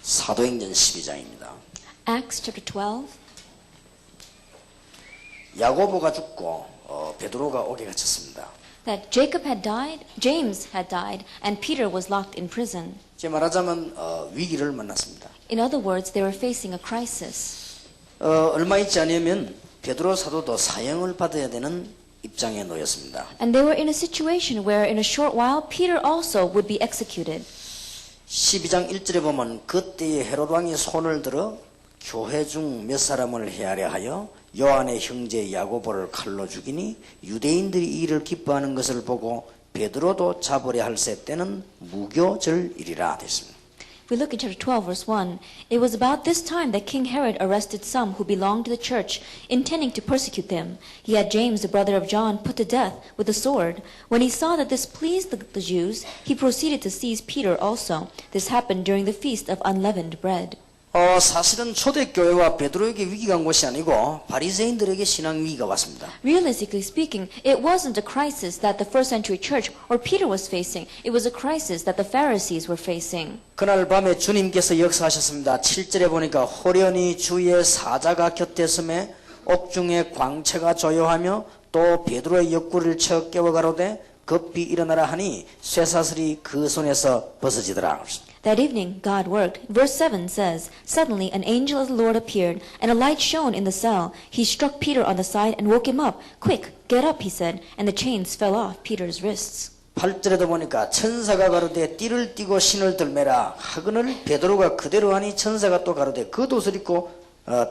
사도행전 12장입니다. Acts chapter 12. 야고보가 죽고 베드로가 옥에 갇혔습니다. That Jacob had died, James had died, and Peter was locked in prison. 제 말하자면 위기를 만났습니다. In other words, they were facing a crisis. 얼마 있지 않으면 베드로 사도도 사형을 받아야 되는 입장에 놓였습니다. And they were in a situation where in a short while Peter also would be executed. 12장 1절에 보면 그때에 헤롯 왕이 손을 들어 교회 중 몇 사람을 헤아려 하여 요한의 형제 야고보를 칼로 죽이니 유대인들이 이 일을 기뻐하는 것을 보고 베드로도 잡으려 할세 때는 무교절일이라 됐습니다. If we look in chapter 12 verse 1, it was about this time that King Herod arrested some who belonged to the church, intending to persecute them. He had James, the brother of John, put to death with a sword. When he saw that this pleased the Jews, he proceeded to seize Peter also. This happened during the feast of unleavened bread. 사실은 초대교회와 베드로에게 위기가 온 것이 아니고 바리새인들에게 신앙 위기가 왔습니다. Realistically speaking, it wasn't a crisis that the first century church or Peter was facing. It was a crisis that the Pharisees were facing. 그날 밤에 주님께서 역사하셨습니다. 7절에 보니까 호련히 주의 사자가 곁에 서매 옥중에 광채가 조요하며 또 베드로의 옆구리를 쳐 깨워 가로되 급히 일어나라 하니 쇠사슬이 그 손에서 벗어지더라. That evening, God worked. Verse 7 says, Suddenly an angel of the Lord appeared, and a light shone in the cell. He struck Peter on the side and woke him up. Quick, get up, he said, and the chains fell off Peter's wrists. 8절에도 보니까 천사가 가로되 띠를 띠고 신을 들매라 하거늘 베드로가 그대로 하니 천사가 또 가로되 그 돛을 입고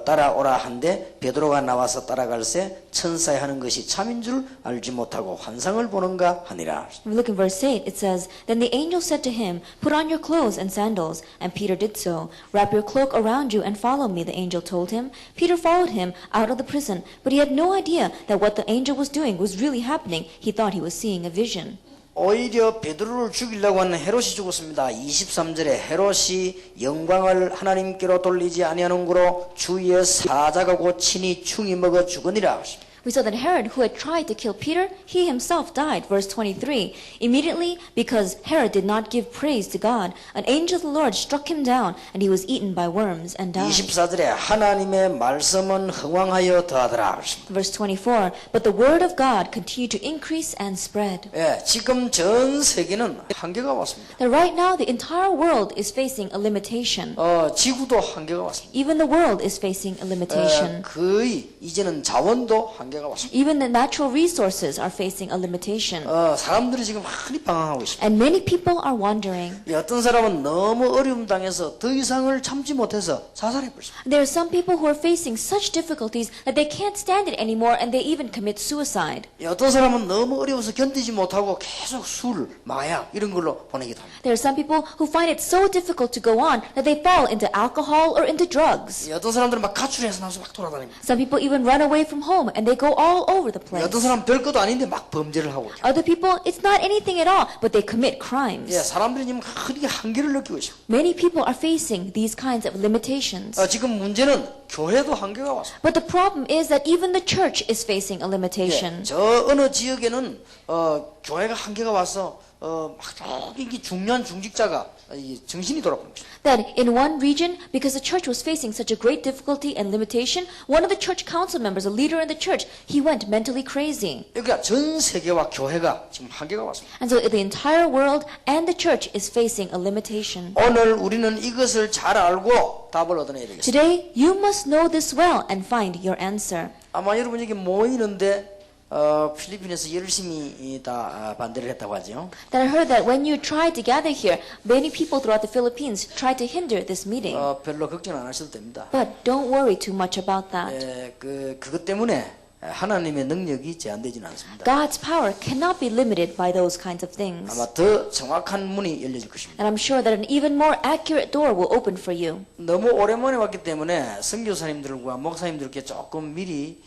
따라오라 한데 베드로가 나와서 따라갈새 천사의 하는 것이 참인 줄 알지 못하고 환상을 보는가 하니라. If we look in verse 8, it says, Then the angel said to him, Put on your clothes and sandals. And Peter did so. Wrap your cloak around you and follow me, the angel told him. Peter followed him out of the prison, but he had no idea that what the angel was doing was really happening. He thought he was seeing a vision. 오히려 베드로를 죽이려고 하는 헤롯이 죽었습니다. 23절에 헤롯이 영광을 하나님께로 돌리지 아니하는 거로 주의 사자가 곧 친히 충이 먹어 죽으니라. We saw that Herod, who had tried to kill Peter, he himself died. Verse 23. Immediately, because Herod did not give praise to God, an angel of the Lord struck him down, and he was eaten by worms and died. 24절에 하나님의 말씀은 흥왕하여 더하더라. Verse 24. But the word of God continued to increase and spread. 예, 지금 전 세계는 한계가 왔습니다. That right now, the entire world is facing a limitation. 지구도 한계가 왔습니다. Even the world is facing a limitation. 거의 이제는 자원도 한계가 왔습니다. Even the natural resources are facing a limitation. 사람들이 지금 많이 방황하고 있습니다. And many people are wondering. 어떤 사람은 너무 어려움 당해서 더 이상을 참지 못해서 자살해 버렸습니다. There are some people who are facing such difficulties that they can't stand it anymore and they even commit suicide. 어떤 사람은 너무 어려워서 견디지 못하고 계속 술, 마약 이런 걸로 보내기도 합니다. There are some people who find it so difficult to go on that they fall into alcohol or into drugs. 어떤 사람들은 막 가출해서 나서 막 돌아다닙니다. Some people even run away from home and they go all over the place. 어떤 사람은 별것도 아닌데 막 범죄를 하고 있죠. Other people, it's not anything at all, but they commit crimes. 사람들이 지금 크게 한계를 느끼고 있습니다. Many people are facing these kinds of limitations. 지금 문제는 교회도 한계가 왔습니다. But the problem is that even the church is facing a limitation. 저 어느 지역에는 교회가 한계가 와서 막 저기 중년 중직자가 정신이 돌아버립니다. That in one region, because the church was facing such a great difficulty and limitation, one of the church council members, a leader in the church, he went mentally crazy. 그러니까 전 세계와 교회가 지금 한계가 왔습니다. And so the entire world and the church is facing a limitation. 오늘 우리는 이것을 잘 알고 답을 얻어내야 되겠습니다. Today, you must know this well and find your answer. 아마 여러분 여기 모이는데 필리핀에서 열심히 다 반대를 했다고 하죠. That I heard that when you tried to gather here, many people throughout the Philippines tried to hinder this meeting. 별로 걱정 안 하셔도 됩니다. But don't worry too much about that. 그것 때문에 하나님의 능력이 제한되지는 않습니다. God's power cannot be limited by those kinds of things. 아마 더 정확한 문이 열려질 것입니다. And I'm sure that an even more accurate door will open for you. 너무 오랜만에 왔기 때문에 선교사님들과 목사님들께 조금 미리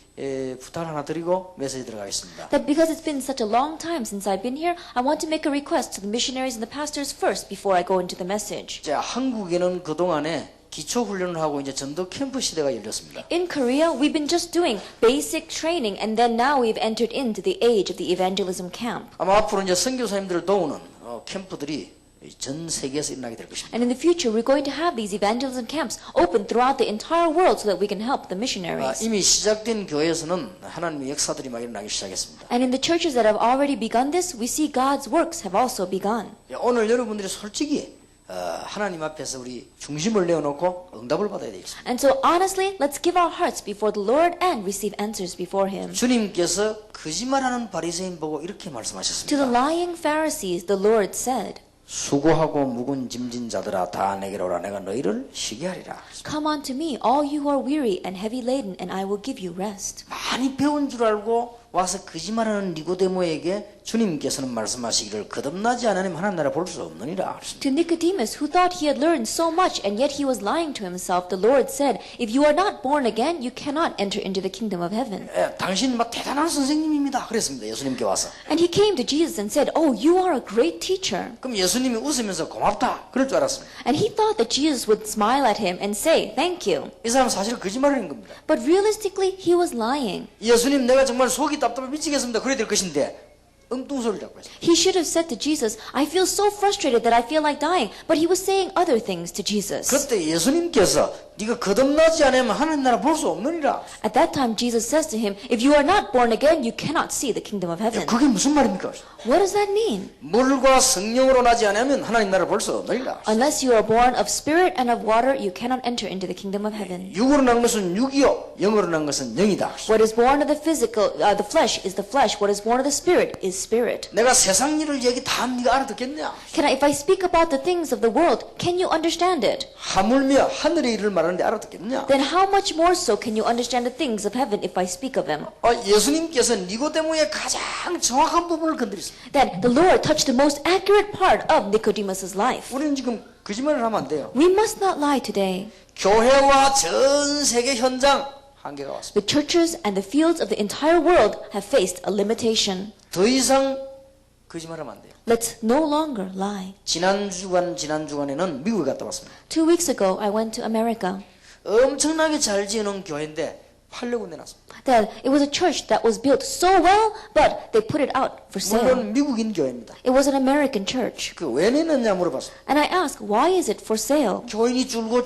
부탁을 하나 드리고 메시지 들어가겠습니다. That because it's been such a long time since I've been here, I want to make a request to the missionaries and the pastors first before I go into the message. 자, 한국에는 그동안에 기초 훈련을 하고 이제 전도 캠프 시대가 열렸습니다. In Korea, we've been just doing basic training, and then now we've entered into the age of the evangelism camp. 아마 앞으로 이제 선교사님들을 도우는 캠프들이 전 세계에서 일어나게 될 것입니다. And in the future, we're going to have these evangelism camps open throughout the entire world so that we can help the missionaries. 이미 시작된 교회에서는 하나님의 역사들이 막 일어나기 시작했습니다. And in the churches that have already begun this, we see God's works have also begun. 오늘 여러분들이 솔직히 하나님 앞에서 우리 중심을 내어놓고 응답을 받아야 되겠습니다. And so honestly, let's give our hearts before the Lord and receive answers before Him. 주님께서 거짓말하는 바리새인 보고 이렇게 To the 말씀하셨습니다. lying Pharisees, the Lord said, 수고하고 무거운 짐진 자들아 다 내게로 오라 내가 너희를 쉬게 하리라. Come unto me, all you who are weary and heavy laden, and I will give you rest. 많이 배운 줄 알고 와서 거짓말하는 니고데모에게 주님께서는 말씀하시기를 거듭나지 않으면 하나님 나라 볼 수 없느니라. To Nicodemus, who thought he had learned so much and yet he was lying to himself, the Lord said, If you are not born again, you cannot enter into the kingdom of heaven. 당신 막 대단한 선생님입니다. 그랬습니다. 예수님께 와서. And he came to Jesus and said, Oh, you are a great teacher. 그럼 예수님이 웃으면서 고맙다. 그럴 줄 알았습니다. And he thought that Jesus would smile at him and say, Thank you. 이 사람은 사실 거짓말하는 겁니다. But realistically, he was lying. 예수님 내가 정말 속이 답답해 미치겠습니다. 그래야 될 것인데 엉뚱소리를 잡고 했습니다. He should have said to Jesus, I feel so frustrated that I feel like dying. But he was saying other things to Jesus. 그때 예수님께서 네가 거듭나지 않으면 하나님 나라 볼 수 없느니라. At that time, Jesus says to him, If you are not born again, you cannot see the kingdom of heaven. 그게 무슨 말입니까? What does that mean? 물과 성령으로 나지 않으면 하나님 나라를 볼 수 없느니라. Unless you are born of spirit and of water, you cannot enter into the kingdom of heaven. 육으로 난 것은 육이요 영으로 난 것은 영이다. What is born of the physical, the flesh is the flesh. What is born of the spirit is spirit. 내가 세상 일을 얘기 다 네가 알아듣겠냐? If I speak about the things of the world, can you understand it? 하물며 하늘의 일을 말하는데 알아듣겠냐? Then how much more so can you understand the things of heaven if I speak of them? 예수님께서 니고데모의 가장 정확한 부분을 건드렸습니다. Then the Lord touched the most accurate part of Nicodemus' life. 우리는 지금 거짓말을 하면 안 돼요. We must not lie today. 교회와 전 세계 현장 한계가 왔습니다. The churches and the fields of the entire world have faced a limitation. 더 이상 거짓말하면 안 돼요. Let's no longer lie. 지난 주간에는 미국에 갔다 왔습니다. 2 weeks ago, I went to America. 엄청나게 잘 지어놓은 교회인데 팔려고 내놨습니다. That it was a church that was built so well, but they put it out for sale. 물론 미국인 교회입니다. It was an American church. 그 왜 내놨냐 물어봤습니다. And I asked, why is it for sale? 교인이 줄고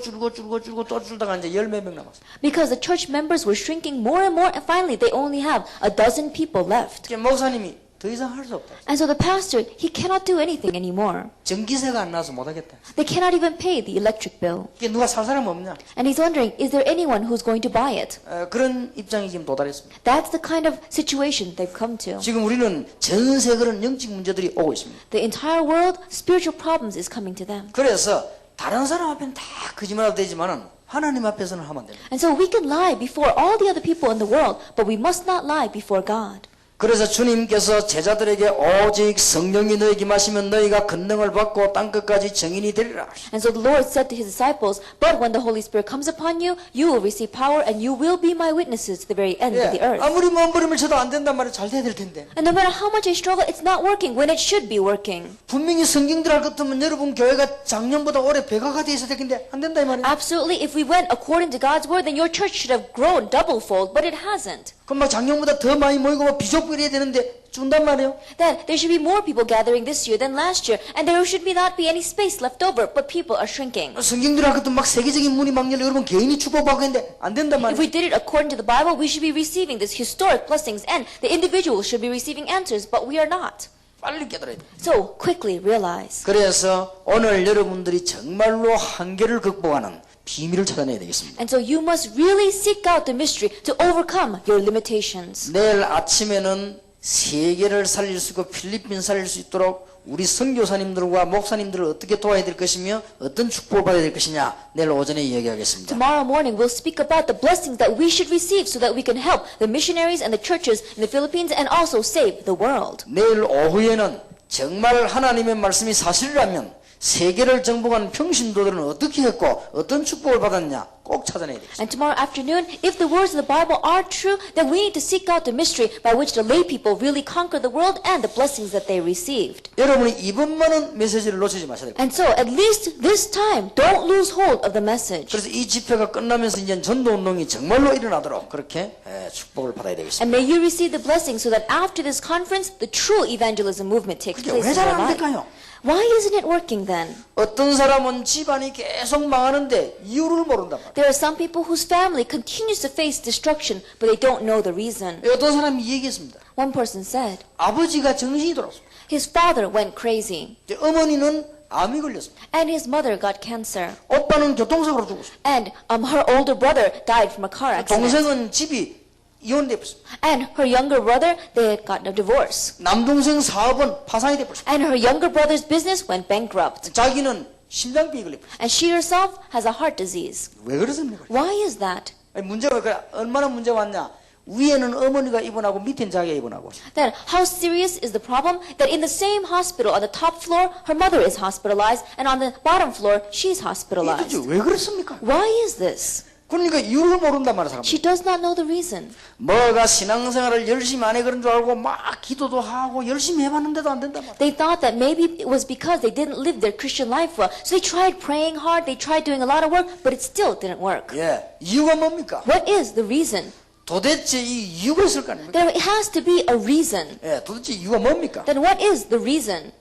또 줄다가 이제 10몇 명 남았어요. Because the church members were shrinking more and more, and finally they only have a dozen people left. 그러니까 목사님이 더 이상 할 수 없다. And so the pastor, he cannot do anything anymore. 전기세가 안 나와서 못하겠다. They cannot even pay the electric bill. 그게 누가 살 사람 없냐? And he's wondering, is there anyone who's going to buy it? 그런 입장이 지금 도달했습니다. That's the kind of situation they've come to. 지금 우리는 전 세계 그런 영적 문제들이 오고 있습니다. The entire world, spiritual problems is coming to them. 그래서 다른 사람 앞에는 다 거짓말해도 되지만은 하나님 앞에서는 하면 안 됩니다. And so we can lie before all the other people in the world, but we must not lie before God. 그래서 주님께서 제자들에게 오직 성령이 너에게 마시면 너희가 권능을 받고 땅끝까지 증인이 되리라. And so the Lord said to his disciples, But when the Holy Spirit comes upon you, you will receive power and you will be my witnesses to the very end of the earth. 아무리 몸부림을 쳐도 안 된단 말이에요. 잘 돼야 될 텐데. And no matter how much I struggle, it's not working when it should be working. 분명히 성경들 할 것 같으면 여러분 교회가 작년보다 올해 배가가 돼 있어야 될 텐데 안 된다 이 말이에요. Absolutely, if we went according to God's word, then your church should have grown doublefold, but it hasn't. 그럼 막 작년보다 더 많이 모이고 막 비좁고 이래야 되는데 준단 말이에요. That there should be more people gathering this year than last year, and there should not be any space left over, but people are shrinking. 성경들 할 것도 막 세계적인 문이 막 열려 여러분 개인이 축복받고 했는데 안 된단 If 말이에요. we did it according to the Bible, we should be receiving these historic blessings, and the individuals should be receiving answers, but we are not. 빨리 깨달아야 돼요. So quickly realize. 그래서 오늘 여러분들이 정말로 한계를 극복하는 비밀을 찾아내야 되겠습니다. And so you must really seek out the mystery to overcome your limitations. 내일 아침에는 세계를 살릴 수 있고 필리핀 살릴 수 있도록 우리 선교사님들과 목사님들을 어떻게 도와야 될 것이며 어떤 축복을 받아야 될 것이냐 내일 오전에 이야기하겠습니다. Tomorrow morning we'll speak about the blessings that we should receive so that we can help the missionaries and the churches in the Philippines and also save the world. 내일 오후에는 정말 하나님의 말씀이 사실이라면 세계를 정복한 평신도들은 어떻게 했고 어떤 축복을 받았냐 꼭 찾아내야 되겠습니다. And tomorrow afternoon, if the words of the Bible are true, then we need to seek out the mystery by which the lay people really conquer the world and the blessings that they received. 여러분이 이번만은 메시지를 놓치지 마셔야 됩니다. And so, at least this time, don't lose hold of the message. 그래서 이 집회가 끝나면서 이제 전도운동이 정말로 일어나도록 그렇게 축복을 받아야 되겠습니다. And may you receive the blessing so that after this conference, the true evangelism movement takes 그게 place 왜 in 잘 your 안 life. 될까요? Why isn't it working then? 어떤 사람은 집안이 계속 망하는데 이유를 모른단 말이에요. There are some people whose family continues to face destruction, but they don't know the reason. 어떤 사람이 얘기했습니다. One person said, 아버지가 정신이 돌아왔습니다. his father went crazy, 어머니는 암이 걸렸습니다. and his mother got cancer, 오빠는 교통사고로 죽었습니다. and her older brother died from a car accident. 동생은 집이 이혼돼 버렸습니다. And her younger brother, they had gotten a divorce. 남동생 사업은 파산이 돼 버렸습니다. And her younger brother's business went bankrupt. 자기는 심장병이 걸렸습니다. And she herself has a heart disease. 왜 그렇습니까? Why is that? 아니, 문제가 얼마나 문제 왔냐? 위에는 어머니가 입원하고 밑에는 자기가 입원하고. Then how serious is the problem that in the same hospital on the top floor her mother is hospitalized and on the bottom floor she's hospitalized. 이게 왜 그렇습니까? Why is this? 그러니까 이유를 모른단 말이야 사람. She does not know the reason. 뭐가 신앙생활을 열심히 안 해 그런 줄 알고 막 기도도 하고 열심히 해봤는데도 안 된단 말이야. They thought that maybe it was because they didn't live their Christian life well. So they tried praying hard, they tried doing a lot of work, but it still didn't work. 예, 이유가 뭡니까? What is the reason? 도대체 이 이유가 있을 거 아닙니까? There has to be a reason. 예, 도대체 이유가 뭡니까? Then what is the reason?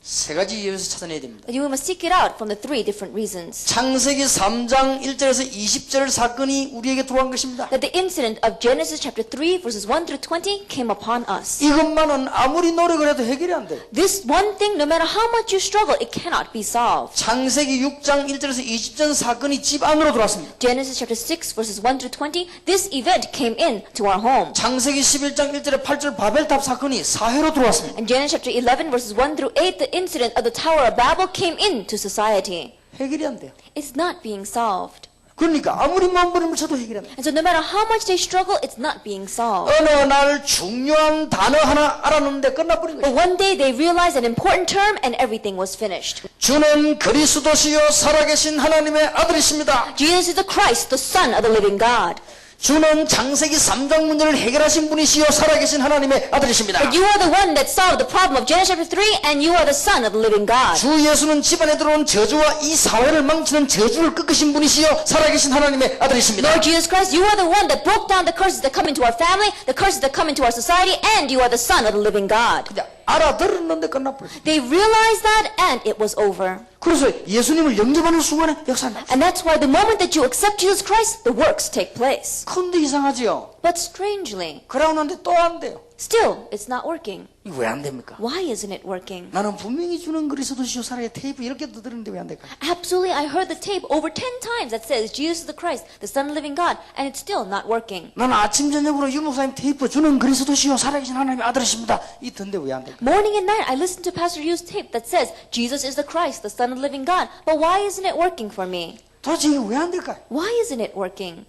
세 가지 이유에서 찾아내야 됩니다. You must seek it out from the three different reasons. 창세기 3장 1절에서 20절 사건이 우리에게 들어온 것입니다. That the incident of Genesis chapter 3 verses 1 through 20 came upon us. 이것만은 아무리 노력을 해도 해결이 안 돼요. This one thing, no matter how much you struggle, it cannot be solved. 창세기 6장 1절에서 20절 사건이 집 안으로 들어왔습니다. Genesis chapter 6 verses 1 through 20, this event came in to our home. 창세기 11장 1절에 8절 바벨탑 사건이 사회로 들어왔습니다. And Genesis chapter 11 verses 1 through 8, the incident of the Tower of Babel came into society. 해결이 안 돼요. It's not being solved. 그러니까 아무리 마음버림을 쳐도 해결이 안 돼요. And so no matter how much they struggle, it's not being solved. 어느 날 중요한 단어 하나 알았는데 끝나버린 But 거예요. one day they realized an important term and everything was finished. 주는 그리스도시요 살아계신 하나님의 아들이십니다. Jesus is the Christ, the Son of the living God. 주는 창세기 3장 문제를 해결하신 분이시요 살아계신 하나님의 아들이십니다. But you are the one that solved the problem of Genesis chapter 3 and you are the Son of the living God. 주 예수는 집안에 들어온 저주와 이 사회를 망치는 저주를 꺾으신 분이시요 살아계신 하나님의 아들이십니다. Lord Jesus Christ, you are the one that broke down the curses that come into our family, the curses that come into our society, and you are the Son of the living God. 근데 알아들었는데 끝나버렸어요. They realized that and it was over. 그래서 예수님을 영접하는 순간에 역사한다. And that's why the moment that you accept Jesus Christ, the works take place. 근데 이상하지요. But strangely, 그러는데 또 안 돼요. still, it's not working. 이거 왜 안 됩니까? Why isn't it working? 나는 분명히 주는 그리스도시요 살아의 테이프 이렇게 들었는데 왜 안 될까? Absolutely, I heard the tape over 10 times that says Jesus is the Christ, the Son of the living God, and it's still not working. 나는 아침 저녁으로 유 목사님 테이프 주는 그리스도시요 살아계신 하나님의 아들이십니다. 이 듣는데 왜 안 될까? Morning and night, I listen to Pastor Yu's tape that says Jesus is the Christ, the Son of the living God, but why isn't it working for me? 도대체 이게 왜 안 될까? Why isn't it working?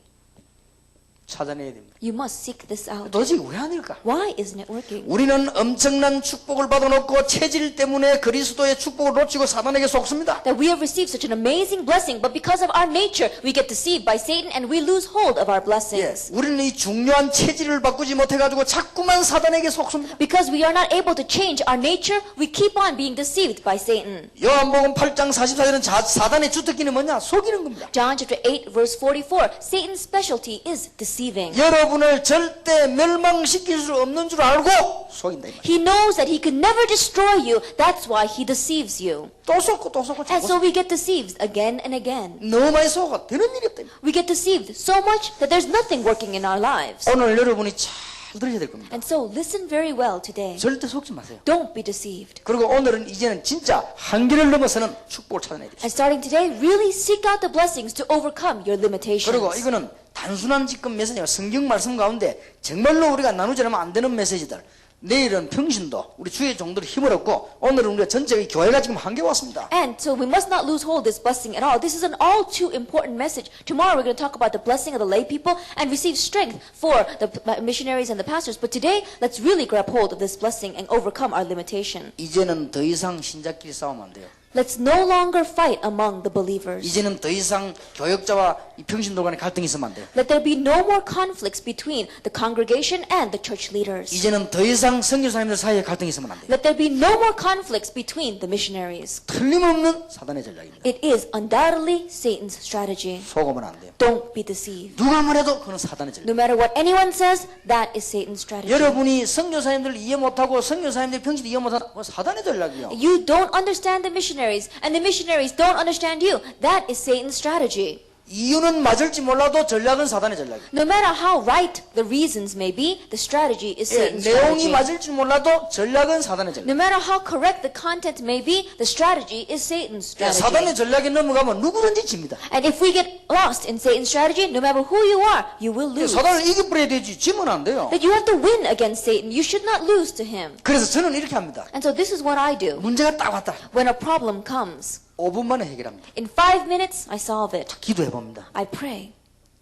찾아내야 됩니다. You must seek this out. 도대체 이게 왜 안 될까? Why isn't it working? 우리는 엄청난 축복을 받아놓고 체질 때문에 그리스도의 축복을 놓치고 사단에게 속습니다. That we have received such an amazing blessing, but because of our nature, we get deceived by Satan and we lose hold of our blessings. 우리는 이 중요한 체질을 바꾸지 못해가지고 자꾸만 사단에게 속습니다. Because we are not able to change our nature, we keep on being deceived by Satan. 요한복음 8장 44절은 사단의 주특기는 뭐냐? 속이는 겁니다. John chapter 8 verse 44, Satan's specialty is deceiving. 여러분을 절대 멸망시킬 수 없는 줄 알고 속인다. 이 말이에요. He knows that he can never destroy you. That's why he deceives you. 또 속고 또 속고 And so we get deceived again and again. 너무 많이 속아 되는 일이 없다. We get deceived so much that there's nothing working in our lives. 오늘 여러분이 잘 들으셔야 될 겁니다. And so listen very well today. 절대 속지 마세요. Don't be deceived. 그리고 오늘은 이제는 진짜 한계를 넘어서는 축복을 찾아내야 돼요. And starting today, really seek out the blessings to overcome your limitations. 그리고 이거는 단순한 지금 메시지가 성경 말씀 가운데 정말로 우리가 나누지 않으면 안 되는 메시지들 내일은 평신도 우리 주의 종들이 힘을 얻고 오늘은 우리가 전체 교회가 지금 한개 왔습니다. And so we must not lose hold of this blessing at all. This is an all too important message. Tomorrow we're going to talk about the blessing of the lay people and receive strength for the missionaries and the pastors. But today, let's really grab hold of this blessing and overcome our limitation. 이제는 더 이상 신자끼리 싸우면 안 돼요. Let's no longer fight among the believers. 이제는 더 이상 교역자와 이 평신도 간에 갈등이 있으면 안 돼요. Let there be no more conflicts between the congregation and the church leaders. 이제는 더 이상 선교사님들 사이에 갈등이 있으면 안 돼요. Let there be no more conflicts between the missionaries. 틀림없는 사단의 전략입니다. It is undoubtedly Satan's strategy. 속으면 안 돼요. Don't be deceived. 누가 말해도 그건 사단의 전략. No matter what anyone says, that is Satan's strategy. 여러분이 선교사님들 이해 못하고 선교사님들 평신도 이해 못하는 건 사단의 전략이요. You don't understand the missionaries, and the missionaries don't understand you. That is Satan's strategy. 이유는 맞을지 몰라도 전략은 사단의 전략이에요. No matter how right the reasons may be, the strategy is 예, Satan's 내용이 strategy. 맞을지 몰라도 전략은 사단의 전략. No matter how correct the content may be, the strategy is Satan's 예, 사단의 strategy. 전략에 넘어가면 누구든지 집니다. And if we get lost in Satan's strategy, no matter who you are, you will 예, lose. 사단을 이겨버려야 되지 지면 안 돼요. That you have to win against Satan. You should not lose to him. 그래서 저는 이렇게 합니다. And so this is what I do. 문제가 딱 왔다. When a problem comes, 5분 만에 해결합니다. in 5 minutes, I solve it. 기도해 봅니다. I pray.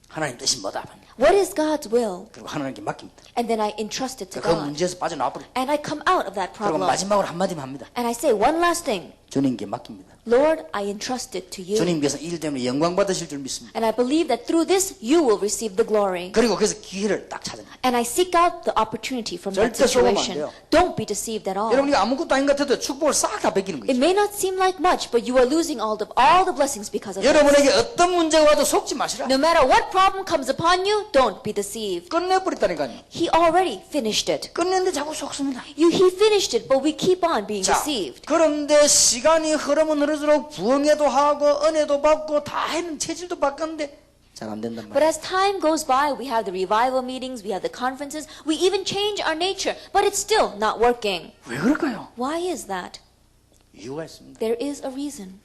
하나님 뜻이 뭐다. What is God's will? 그리고 하나님께 맡깁니다. And then I entrust it to 그 God. 문제에서 빠져나와 버려. And I come out of that 그리고 problem. 마지막으로 한마디만 합니다. And I say one last thing. 주님께 맡깁니다. Lord, I entrust it to you. 주님께서 이 일 때문에 영광 받으실 줄 믿습니다. And I believe that through this, you will receive the glory. 그리고 그래서 기회를 딱 찾아냅니다. And I seek out the opportunity from that 절대 속으면 안 situation. 돼요. Don't be deceived at all. 여러분이 아무것도 아닌 것 같아도 축복을 싹 다 뺏기는 It 거죠. may not seem like much, but you are losing all the blessings because of this. 여러분에게 어떤 문제가 와도 속지 마시라. No matter what problem comes upon you, don't be deceived. 끝내버렸다니까요. He already finished it. 끝냈는데 자꾸 속습니다. He finished it, but we keep on being 자, deceived. 그런데 시간이 흐르면 흐를수록 부흥회도 하고 은혜도 받고 다 했는 체질도 바꿨는데 잘 안 된단 But 말이에요. as time goes by, we have the revival meetings, we have the conferences, we even change our nature, but it's still not working. 왜 그럴까요? Why is that? 이유가 있습니다. There is a reason.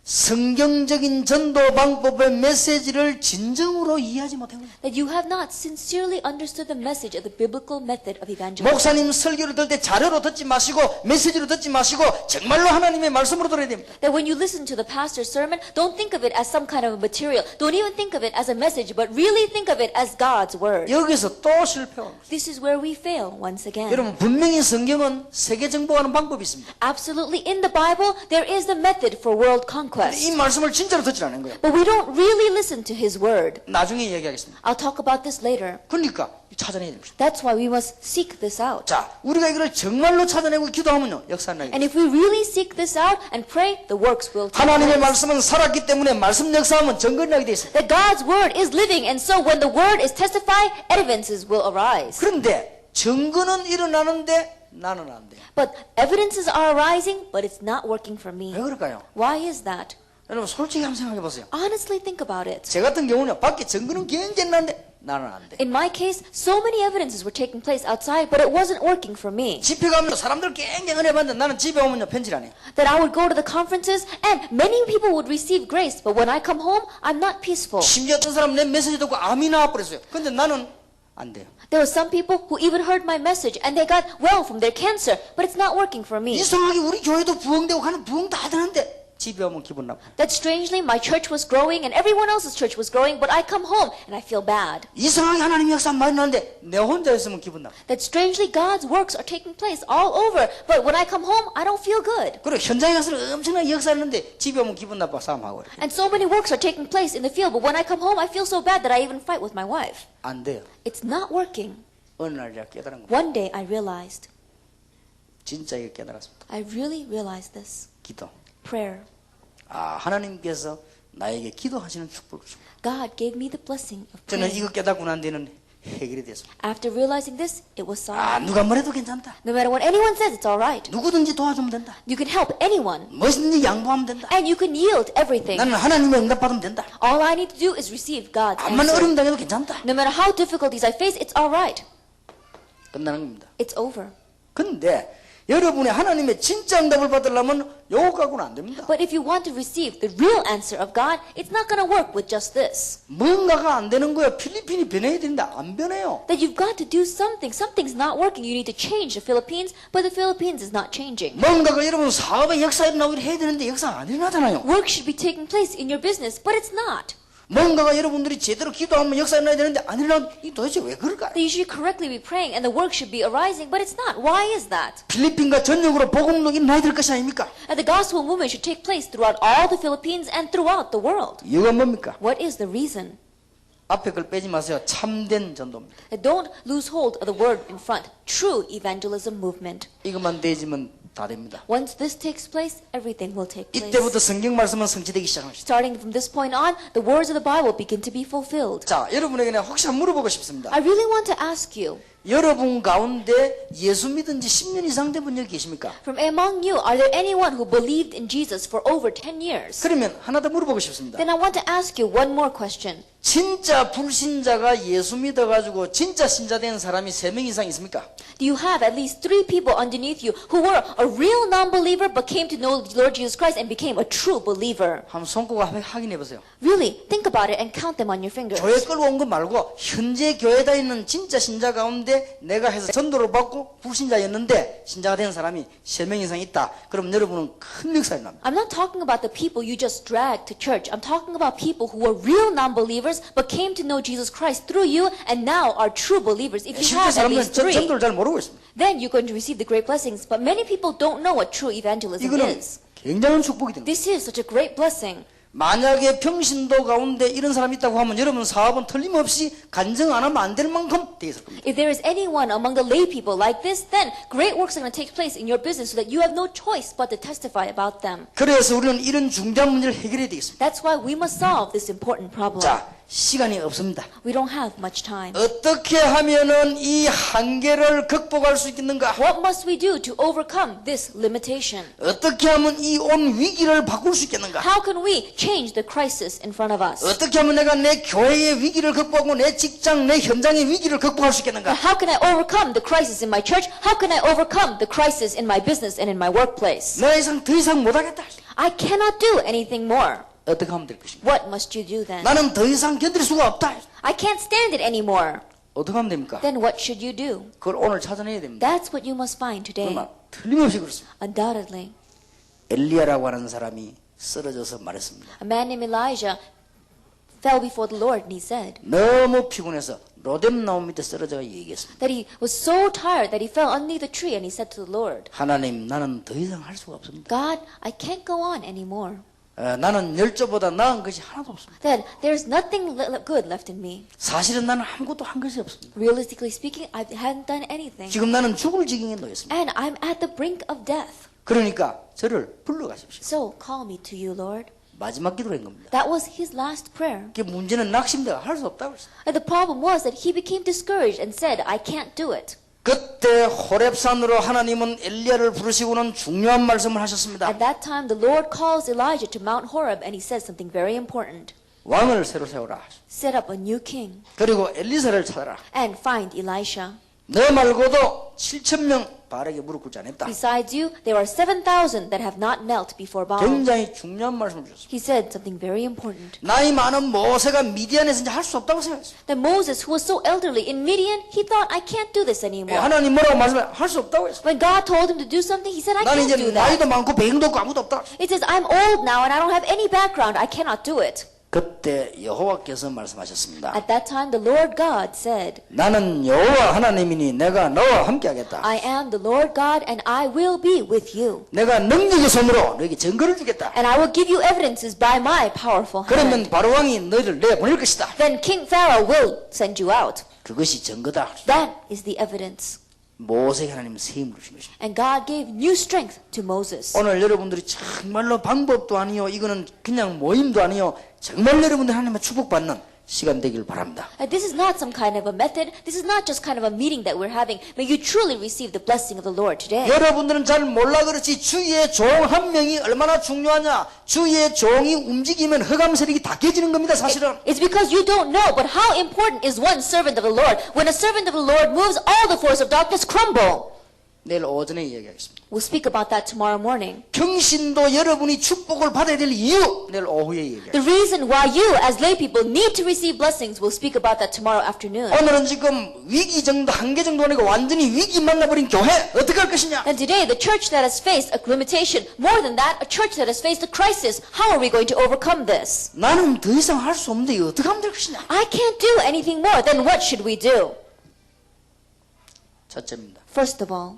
성경적인 전도 방법의 메시지를 진정으로 이해하지 못한 거예요. That you have not sincerely understood the message of the biblical method of evangelism. 목사님 설교를 들 때 자료로 듣지 마시고 메시지로 듣지 마시고 정말로 하나님의 말씀으로 들어야 됩니다. That when you listen to the pastor's sermon, don't think of it as some kind of a material. Don't even think of it as a message, but really think of it as God's word. 여기서 또 실패합니다. This is where we fail once again. 여러분 분명히 성경은 세계 정복하는 방법이 있습니다. Absolutely, in the Bible, there is the method for world conquest. 이 말씀을 진짜로 듣지 않은 거예요. But we don't really listen to His word. 나중에 얘기하겠습니다. I'll talk about this later. 그러니까 찾아내야 됩니다. That's why we must seek this out. 자, 우리가 이걸 정말로 찾아내고 기도하면요, 역사는 And if we really seek this out and pray, the works will take 하나님의 place. 말씀은 살았기 때문에 말씀 역사하면 정건하게 돼 있어요. That God's word is living, and so when the word is testified, evidences will arise. 그런데 정건은 일어나는데 나는 안 돼요. But evidences are arising, but it's not working for me. 왜 그럴까요? Why is that? 여러분 솔직히 한번 생각해 보세요. Honestly, think about it. 제 같은 경우는 밖에 정건은 굉장히 나는데 나는 안 돼. In my case, so many evidences were taking place outside, but it wasn't working for me. 집회 가면 사람들 굉장히 은혜 받는데 나는 집에 오면요 편지를 안 해요. That I would go to the conferences, and many people would receive grace, but when I come home, I'm not peaceful. 심지어 어떤 사람 내 메시지 듣고 암이 나와버렸어요. 근데 나는 안 돼요. There were some people who even heard my message, and they got well from their cancer, but it's not working for me. 이상하게 우리 교회도 부흥되고 가는 부흥 다 되는데 집에 오면 기분 나빠. That strangely, my church was growing, and everyone else's church was growing, but I come home, and I feel bad. 이상하게 하나님 역사 많이 나는데 내 혼자 있으면 기분 나빠. That strangely, God's works are taking place all over, but when I come home, I don't feel good. 그리고 현장에 가서는 엄청나게 역사했는데 집에 오면 기분 나빠 싸움하고 이렇게. And so many works are taking place in the field, but when I come home, I feel so bad that I even fight with my wife. 안 돼요. It's not working. 어느 날 제가 깨달은 거. One day, I realized. 진짜 이거 깨달았습니다. I really realized this. 기도. Prayer. 아, 하나님께서 나에게 기도하시는 축복을 줍니다. God gave me the blessing of 저는 prayer. 이거 깨닫고 난 뒤에는 해결이 됐습니다. After realizing this, it was solved. 아, 누가 뭐래도 괜찮다. No matter what anyone says, it's all right. 누구든지 도와주면 된다. You can help anyone, 무엇이든지 양보하면 된다. and you can yield everything. 나는 하나님의 응답받으면 된다. All I need to do is receive God's 암만 answer. 어려움 당해도 괜찮다. No matter how difficulties I face, it's all right. 끝나는 겁니다. It's over. 근데 여러분이 하나님의 진짜 응답을 받으려면 요거 갖고는 안 됩니다. But if you want to receive the real answer of God, it's not going to work with just this. 뭔가가 안 되는 거예요. 필리핀이 변해야 된다. 안 변해요. That you've got to do something. Something's not working. You need to change the Philippines, but the Philippines is not changing. 뭔가가 여러분 사업의 역사에 나오기를 해야 되는데 역사 안 일어나잖아요. Work should be taking place in your business, but it's not. 뭔가가 여러분들이 제대로 기도하면 역사에 나야 되는데 안 일어나면 이 도대체 왜 그럴까요? That you should correctly be praying and the work should be arising, but it's not. Why is that? 필리핀과 전역으로 복음도 일어나야 될 것이 아닙니까? And the gospel movement should take place throughout all the Philippines and throughout the world. 이유가 뭡니까? What is the reason? 앞에 걸 빼지 마세요. 참된 전도입니다. Don't lose hold of the word in front. True evangelism movement. 이것만 되지면 다 됩니다. Once this takes place, everything will take place. 이때부터 성경 말씀은 성취되기 시작합니다. Starting from this point on, the words of the Bible begin to be fulfilled. 자, 여러분에게 내가 혹시 한번 물어보고 싶습니다. I really want to ask you, 여러분 가운데 예수 믿은 지 10년 이상 된 분 여기 계십니까? from among you, are there anyone who believed in Jesus for over 10 years? 그러면 하나 더 물어보고 싶습니다. Then I want to ask you one more question. 진짜 불신자가 예수 믿어가지고 진짜 신자 된 사람이 3명 이상 있습니까? Do you have at least 3 people underneath you who were a real non-believer but came to know the Lord Jesus Christ and became a true believer? 한번 손꼽아 확인해 보세요. Really, think about it and count them on your fingers. 교회 끌고 온 거 말고 현재 교회 다니는 진짜 신자 가운데 내가 해서 전도를 받고 불신자였는데 신자가 된 사람이 3명 이상 있다. 그럼 여러분은 큰 역사에 납니다. I'm not talking about the people you just dragged to church. I'm talking about people who were real non-believers but came to know Jesus Christ through you and now are true believers. If you 실제 have at 사람들은 least 3, 전도를 잘 모르고 있습니다. then you're going to receive the great blessings. But many people don't know what true evangelism 이거는 is. 굉장한 축복이 됩니다. This is such a great blessing. 만약에 평신도 가운데 이런 사람이 있다고 하면 여러분 사업은 틀림없이 간증 안 하면 안 될 만큼 돼 있을 겁니다. If there is anyone among the lay people like this, then great works are going to take place in your business so that you have no choice but to testify about them. 그래서 우리는 이런 중대한 문제를 해결해야 되겠습니다. That's why we must solve this important problem. 자, 시간이 없습니다. We don't have much time. 어떻게 하면은 이 한계를 극복할 수 있겠는가? What must we do to overcome this limitation? 어떻게 하면 이 온 위기를 바꿀 수 있겠는가? How can we change the crisis in front of us? 어떻게 하면 내가 내 교회의 위기를 극복하고 내 직장, 내 현장의 위기를 극복할 수 있겠는가? How can I overcome the crisis in my church? How can I overcome the crisis in my business and in my workplace? 내가 더 이상 못하겠다. I cannot do anything more. 어떻게 하면 될 것인가? What must you do then? 나는 더 이상 견딜 수가 없다. I can't stand it anymore. 어떻게 하면 됩니까? Then what should you do? 그걸 오늘 찾아내야 됩니다. That's what you must find today. 정말 틀림없이 그렇습니다. Undoubtedly. 엘리야라고 하는 사람이 쓰러져서 말했습니다. A man named Elijah fell before the Lord and he said 너무 피곤해서 로뎀 나무 밑에 쓰러져 얘기했습니다. that he was so tired that he fell underneath the tree and he said to the Lord, 하나님, 나는 더 이상 할 수가 없습니다. God, I can't go on anymore. 나는 열조보다 나은 것이 하나도 없습니다. That there's nothing good left in me. 사실은 나는 아무것도 한 것이 없습니다. Realistically speaking, I haven't done anything. 지금 나는 죽을 지경에 놓였습니다. And I'm at the brink of death. 그러니까 저를 불러가십시오. So call me to you, Lord. 마지막 기도를 한 겁니다. That was his last prayer. 그 문제는 낙심되가 할 수 없다고 했어요. And the problem was that he became discouraged and said, I can't do it. 그때 호렙산으로 하나님은 엘리야를 부르시고는 중요한 말씀을 하셨습니다. At that time, the Lord calls Elijah to Mount Horeb and he says something very important. 왕을 새로 세우라. Set up a new king 그리고 엘리사를 찾아라. and find Elisha. 너 말고도 7,000명 바알에게 무릎 꿇지 않았다. Besides you, there are 7,000 that have not knelt before Baal. 굉장히 중요한 말씀을 주셨습니다. He said something very important. 나이 많은 모세가 미디안에서 이제 할 수 없다고 생각했어요. That Moses, who was so elderly in Midian, he thought, I can't do this anymore. 하나님 뭐라고 말씀해? 할 수 없다고 했어요. When God told him to do something, he said, I 나는 can't 이제 do that. 나이도 많고 배경도 없고 아무도 없다. It says, I'm old now and I don't have any background. I cannot do it. 그때 여호와께서 말씀하셨습니다. At that time, the Lord God said, 나는 여호와 하나님이니 내가 너와 함께하겠다. I am the Lord God and I will be with you. 내가 능력의 손으로 너에게 증거를 주겠다. And I will give you evidences by my powerful hand. 그러면 바로 왕이 너희를 내보낼 것이다. Then King Pharaoh will send you out. 그것이 증거다. That is the evidence. 모세에게 하나님은 새 힘을 주신 것입니다. And God gave new strength to Moses. 오늘 여러분들이 정말로 방법도 아니요, 이거는 그냥 모임도 아니요, 정말 여러분들 하나님의 축복받는 시간 되길 바랍니다. This is not some kind of a method. This is not just kind of a meeting that we're having. May you truly receive the blessing of the Lord today. 여러분들은 잘 몰라 그렇지 주의 종 한 명이 얼마나 중요하냐. 주의 종이 움직이면 흑암 세력이 다 깨지는 겁니다, 사실은. It's because you don't know, but how important is one servant of the Lord? When a servant of the Lord moves, all the force of darkness crumble. 내일 오전에 이야기하겠습니다. We'll speak about that tomorrow morning. 평신도 여러분이 축복을 받아야 될 이유 내일 오후에 얘기해요. The reason why you, as lay people, need to receive blessings, we'll speak about that tomorrow afternoon. 오늘은 지금 위기 정도 한계 정도 아니고 완전히 위기 만나버린 교회 어떻게 할 것이냐? And today, the church that has faced a limitation, more than that, a church that has faced a crisis, how are we going to overcome this? 나는 더 이상 할 수 없는데 어떻게 하면 될 것이냐? I can't do anything more, then what should we do? 첫째입니다. First of all,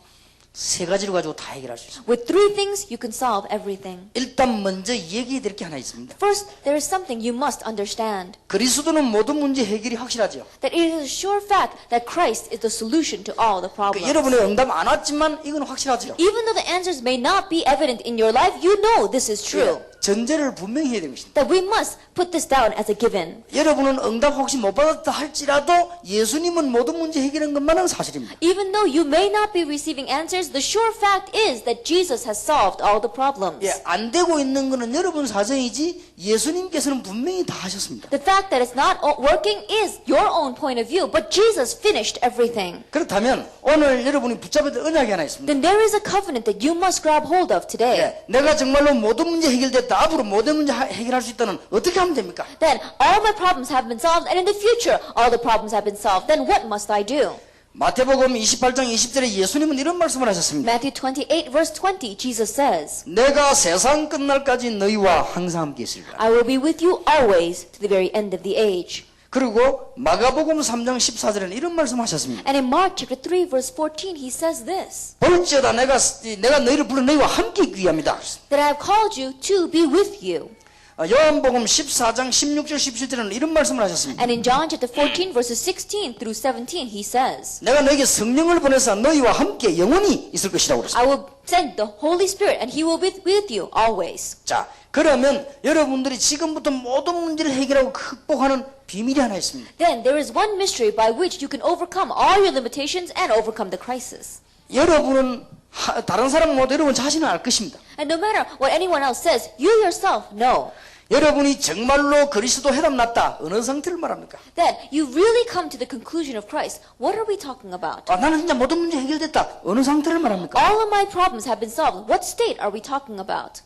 세 가지를 가지고 다 해결할 수 있습니다. with three things, you can solve everything. 일단 먼저 얘기해야 될 게 하나 있습니다. First, there is something you must understand. 그리스도는 모든 문제 해결이 확실하죠. That it is a sure fact that Christ is the solution to all the problems. 여러분의 응답 안 왔지만 이건 확실하죠. Even though the answers may not be evident in your life, you know this is true. 전제를 분명히 해야 되는 것입니다. That we must put this down as a given. 여러분은 응답 혹시 못 받았다 할지라도 예수님은 모든 문제 해결한 것만은 사실입니다. Even though you may not be receiving answers, the sure fact is that Jesus has solved all the problems. 안 되고 있는 것은 여러분 사정이지 예수님께서는 분명히 다 하셨습니다. The fact that it's not working is your own point of view, but Jesus finished everything. 그렇다면 오늘 여러분이 붙잡아야 될 언약이 하나 있습니다. Then there is a covenant that you must grab hold of today. 내가 정말로 모든 문제 해결됐다. 앞으로 모든 문제 해결할 수 있다는 어떻게 하면 됩니까? Then all my problems have been solved, and in the future all the problems have been solved. Then what must I do? 마태복음 28장 20절에 예수님은 이런 말씀을 하셨습니다. Matthew 28 verse 20, Jesus says, 내가 세상 끝날까지 너희와 항상 함께 있으리라. I will be with you always to the very end of the age. 그리고 마가복음 3장 14절에는 이런 말씀하셨습니다. And in Mark chapter 3 verse 14 he says this, 볼지어다 내가 너희를 불러 너희와 함께 있기 위함이다. that I have called you to be with you. 요한복음 14장 16절 17절에는 이런 말씀을 하셨습니다. And in John chapter 14 verses 16 through 17 he says, 내가 너에게 성령을 보내서 너희와 함께 영원히 있을 것이라고 그랬습니다. I will send the Holy Spirit and he will be with you always. 자, 그러면 여러분들이 지금부터 모든 문제를 해결하고 극복하는 비밀이 하나 있습니다. Then there is one mystery by which you can overcome all your limitations and overcome the crisis. 여러분은 다른 사람 모두 여러분 자신을 알 것입니다. And no matter what anyone else says, you yourself know 여러분이 정말로 그리스도 해답 났다. 어느 상태를 말합니까? that you really come to the conclusion of Christ. What are we talking about? 나는 진짜 모든 문제 해결됐다. 어느 상태를 말합니까? All of my problems have been solved. What state are we talking about?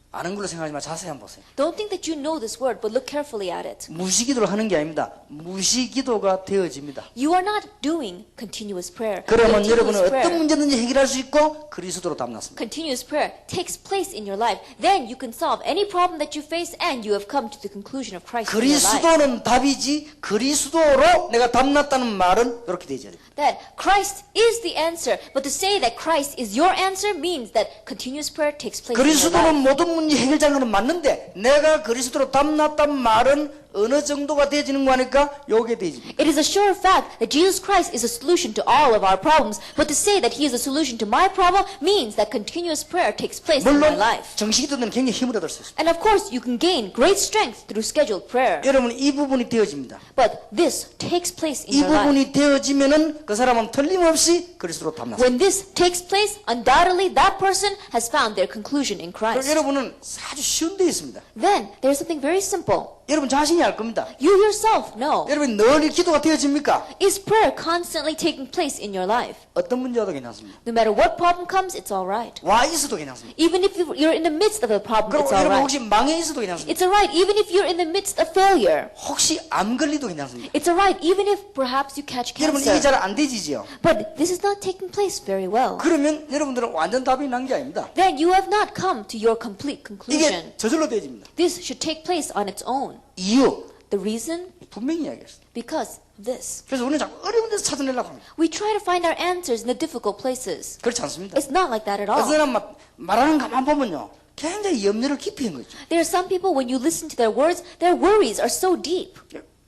아는 걸로 생각하지 마. 자세히 한번 보세요. Don't think that you know this word, but look carefully at it. 무시기도를 하는 게 아닙니다. 무시기도가 되어집니다. You are not doing continuous prayer. 그러면 Continuous 여러분은 어떤 prayer. 문제든지 해결할 수 있고 그리스도로 답났습니다. Continuous prayer takes place in your life. Then you can solve any problem that you face and you have come to the conclusion of Christ in your life. 그리스도는 답이지 그리스도로 내가 답났다는 말은 이렇게 되죠. That Christ is the answer, but to say that Christ is your answer means that continuous prayer takes place in your 그리스도는 life. 모든 문제 해결자는 건 맞는데 내가 그리스도로 답났단 말은 어느 정도가 되어지는 거 하니까 요게 되지. It is a sure fact that Jesus Christ is a solution to all of our problems, but to say that He is a solution to my problem means that continuous prayer takes place in my 물론 life. 정식기도는 굉장히 힘을 얻을 수 있습니다. And of course, you can gain great strength through scheduled prayer. 여러분 이 부분이 되어집니다. But this takes place in 이 your life. 부분이 되어지면은 그 사람은 틀림없이 그리스도로 답났습니다. When this takes place, undoubtedly that person has found their conclusion in 그럼 Christ. 여러분은 아주 쉬운 데 있습니다. Then there's something very simple. 여러분 자신이 알 겁니다. You yourself know. 여러분 늘 이 기도가 되어집니까? Is prayer constantly taking place in your life? 어떤 문제와도 괜찮습니다. No matter what problem comes, it's all right. 와 있어도 괜찮습니다. Even if you're in the midst of a problem, 그리고 it's all 여러분 right. 혹시 망해 있어도 괜찮습니다. It's all right even if you're in the midst of failure. 혹시 암 걸리도 괜찮습니다. It's all right even if perhaps you catch 여러분 이게 cancer. 잘 안 되지죠. But this is not taking place very well. 그러면 여러분들은 완전 답이 난 게 아닙니다. Then you have not come to your complete conclusion. 이게 저절로 되어집니다. This should take place on its own. 이유 The reason? 분명히 이야기했어요. Because of this. 그래서 우리는 자꾸 어려운 데서 찾아내려고 합니다. We try to find our answers in the difficult places. 그렇지 않습니다. It's not like that at 어떤 all. 사람 말하는 가만 보면요. 굉장히 염려를 깊이 한 거죠. There are some people, when you listen to their words, their worries are so deep.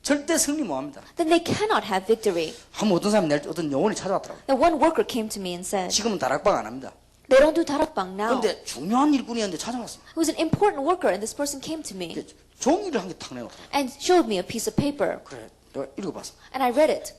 절대 승리 못합니다. Then they cannot have victory. 한 어떤 사람이 어떤 영혼이 찾아왔더라고요. Now one worker came to me and said, 지금은 다락방 안 합니다. they don't do darakbang now. 그런데 중요한 일꾼이었는데 찾아왔습니다. It was an important worker and this person came to me 종이를 한 개 탁 내놓더라고요. and showed me a piece of paper. 그래, 내가 읽어봤어. And I read it.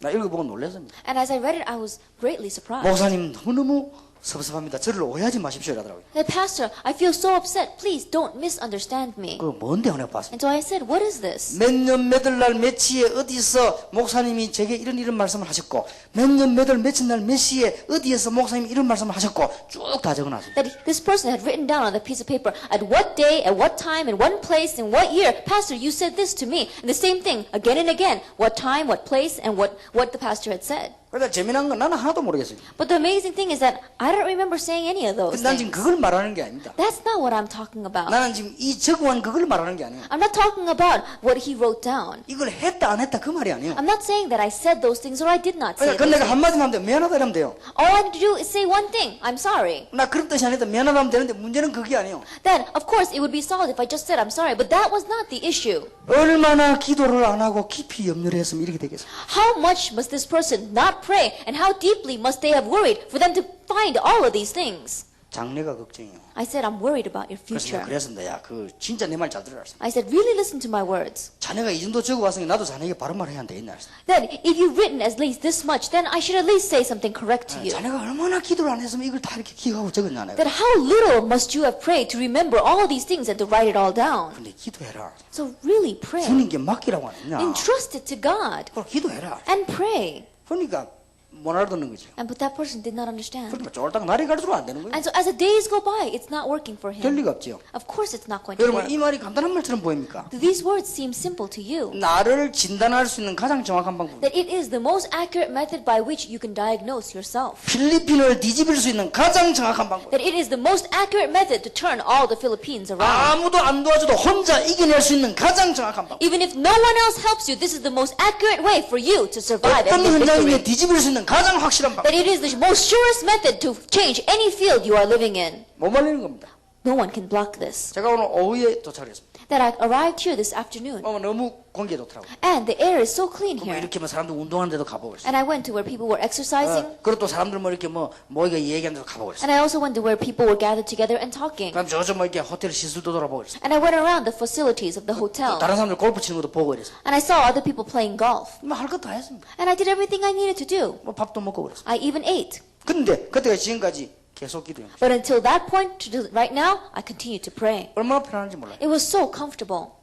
나 읽어보고 놀랐습니다. And as I read it, I was greatly surprised. 목사님 너무너무 섭섭합니다. 저를 오해하지 마십시오. 이러더라고요. The pastor, I feel so upset. Please don't misunderstand me. 그 뭔데 내가 봤습니다. And so I said, what is this? 몇 년 몇 월 날 몇 시에 어디서 목사님이 제게 이런 말씀을 하셨고 몇 년 몇 월 며칠 날 몇 시에 어디에서 목사님이 이런 말씀을 하셨고 쭉 다 적어놨어요. That this person had written down on the piece of paper, at what day, at what time, in what place, in what year, Pastor, you said this to me. And the same thing, again and again, what time, what place, and what the pastor had said. 그러니까 재미난 건 나는 하나도 모르겠어요. But the amazing thing is that I don't remember saying any of those 난 지금 things. 그걸 말하는 게 아닙니다. That's not what I'm talking about. 나는 지금 이 적어한 그걸 말하는 게 아니에요. I'm not talking about what he wrote down. 이걸 했다 안 했다 그 말이 아니에요. I'm not saying that I said those things or I did not say 그러니까 those 내가 things. 한마디만 하면 돼요. 미안하다 이러면 돼요. All I need to do is say one thing. I'm sorry. 나 그런 뜻이 아니다. 미안하다 하면 되는데 문제는 그게 아니에요. Then, of course, it would be solid if I just said I'm sorry. But that was not the issue. 얼마나 기도를 안 하고 깊이 염려를 했으면 이렇게 되겠어요. How much must this person not pray, and how deeply must they have worried for them to find all of these things? 장래가 걱정이에요. I said, I'm worried about your future. 그랬습니다. 야, 진짜 내 말 잘 들으라. I said, really listen to my words. 자네가 이 정도 적어왔으니 나도 자네에게 바른 말 해야 한다. 있나? Then, if you've written at least this much, then I should at least say something correct to you. 자네가 얼마나 기도를 안 했으면 이걸 다 이렇게 기억하고 적었냐. 내가. That how little must you have prayed to remember all these things and to write it all down. 근데 기도해라. So really pray. 주님께 맡기라고 안 했냐. Entrust it to God 그걸 기도해라. and pray. 그러니까 못 알아듣는 거죠. But that person did not understand. 그러니까 쫄딱 날이 갈수록 안 되는 거예요. And so as the days go by, it's not working for 될 him. 리가 없지요. Of course it's not going to 여러분 work. 이 말이 간단한 말처럼 보입니까? These words seem simple to you. 나를 진단할 수 있는 가장 정확한 방법. That it is the most accurate method by which you can diagnose yourself. 필리핀을 뒤집을 수 있는 가장 정확한 방법. That it is the most accurate method to turn all the Philippines around. 아무도 안 도와줘도 혼자 이겨낼 수 있는 가장 정확한 방법. Even if no one else helps you, this is the most accurate way for you to survive 어떤 and get 현장인데 victory. 뒤집을 수 있는 가장 확실한 방법. That it is the most surest method to change any field you are living in. 못 말리는 겁니다. No one can block this. 제가 오늘 오후에 도착했습니다. That I arrived here this afternoon. 너무 공기 좋더라고요. And the air is so clean 뭐 here. 이렇게 뭐 사람들 운동하는 데도 가보고 있어요. And I went to where people were exercising. 그리고 또 사람들 뭐 이렇게 모이가 얘기하는 데도 가보고 있어요. And I also went to where people were gathered together and talking. 그다음 저저 뭐 이렇게 호텔 시설도 돌아보고 있어요. And I went around the facilities of the hotel. 다른 사람들 골프 치는 것도 보고 이랬어요. And I saw other people playing golf. 뭐 할 것도 다 했습니다. And I did everything I needed to do. 뭐 밥도 먹고 그랬어요. I even ate. 근데 그때가 지금까지 계속 기도해요. But until that point, to right now, I continue to pray. 얼마나 편한지 몰라요. It was so comfortable.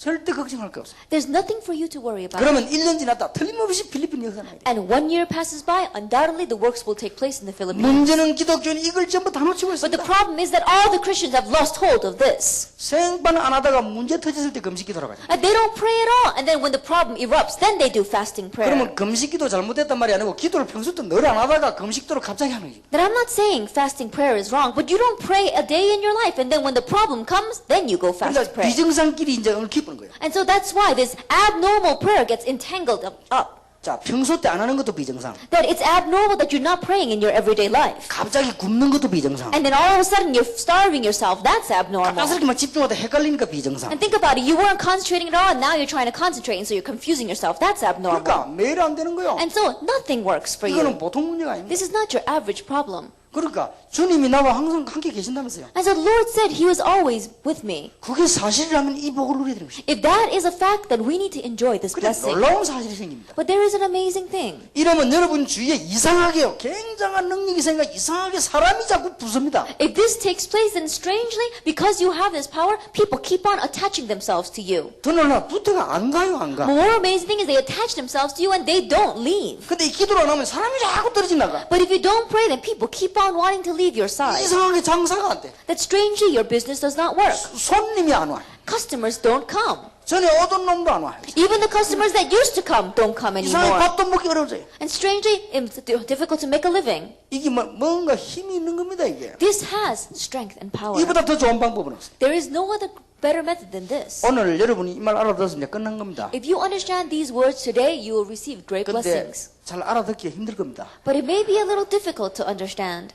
절대 걱정할 게 없어요. There's nothing for you to worry about. 그러면 1년 지났다. 틀림없이 필리핀 역사 나요. And 1 year passes by, undoubtedly the works will take place in the Philippines. 문제는 기독교는 이걸 전부 다 놓치고 But the 있습니다. problem is that all the Christians have lost hold of this. 생판 안 하다가 문제 터졌을 때 금식 기도라고 하죠. And they don't pray at all. And then when the problem erupts, then they do fasting prayer. 그러면 금식 기도 잘못됐단 말이 아니고 기도를 평소부터 늘 안 하다가 금식 기도를 갑자기 하는 거죠. That I'm not saying fasting prayer is wrong, but you don't pray a day in your life, and then when the problem comes, then you go fast 그러니까 pray. 비정상끼리 이제 얽히는 거예요. And so that's why this abnormal prayer gets entangled up. 자, 평소 때 안 하는 것도 비정상. That it's abnormal that you're not praying in your everyday life. 갑자기 굶는 것도 비정상. And then all of a sudden you're starving yourself. That's abnormal. 갑자기 막 집중하다 헷갈리니까 비정상. And think about it. You weren't concentrating at all, and now you're trying to concentrate, and so you're confusing yourself. That's abnormal. 그러니까 매일 안 되는 거예요. And so nothing works for 이거는 you. 보통 문제가 아닙니다. This is not your average problem. 그러니까 주님이 나와 항상 함께 계신다면서요. And so the Lord said He was always with me. 그게 사실이라면 이 복을 누려야 되는 것이죠. If that is a fact, then we need to enjoy this 근데 blessing. 놀라운 사실이 생깁니다. But there is an amazing thing. 이러면 여러분 주위에 이상하게요. 굉장한 능력이 생겨 이상하게 사람이 자꾸 부숩니다. If this takes place, then strangely, because you have this power, people keep on attaching themselves to you. 더 놀라 부태가 안 가요 안 가. More amazing thing is they attach themselves to you and they don't leave. 근데 이 기도를 안 하면 사람이 자꾸 떨어진다가. But if you don't pray, then people keep on wanting to leave your side. 이상하게 장사가 안 돼. That strangely, your business does not work. 손님이 안 와. Customers don't come. 전에 오던 놈도 안 와. Even the customers that used to come don't come 이상하게 anymore. 밥도 먹기 어려워져요. And strangely, it's difficult to make a living. 이게 뭔가 힘이 있는 겁니다 이게. This has strength and power. 이보다 더 좋은 방법은 없어요. There is no other better method than this. 오늘 여러분이 이 말 알아들었으면 이제 끝난 겁니다. If you understand these words today, you will receive great 근데 blessings. 잘 알아듣기가 힘들 겁니다. But it may be a little difficult to understand.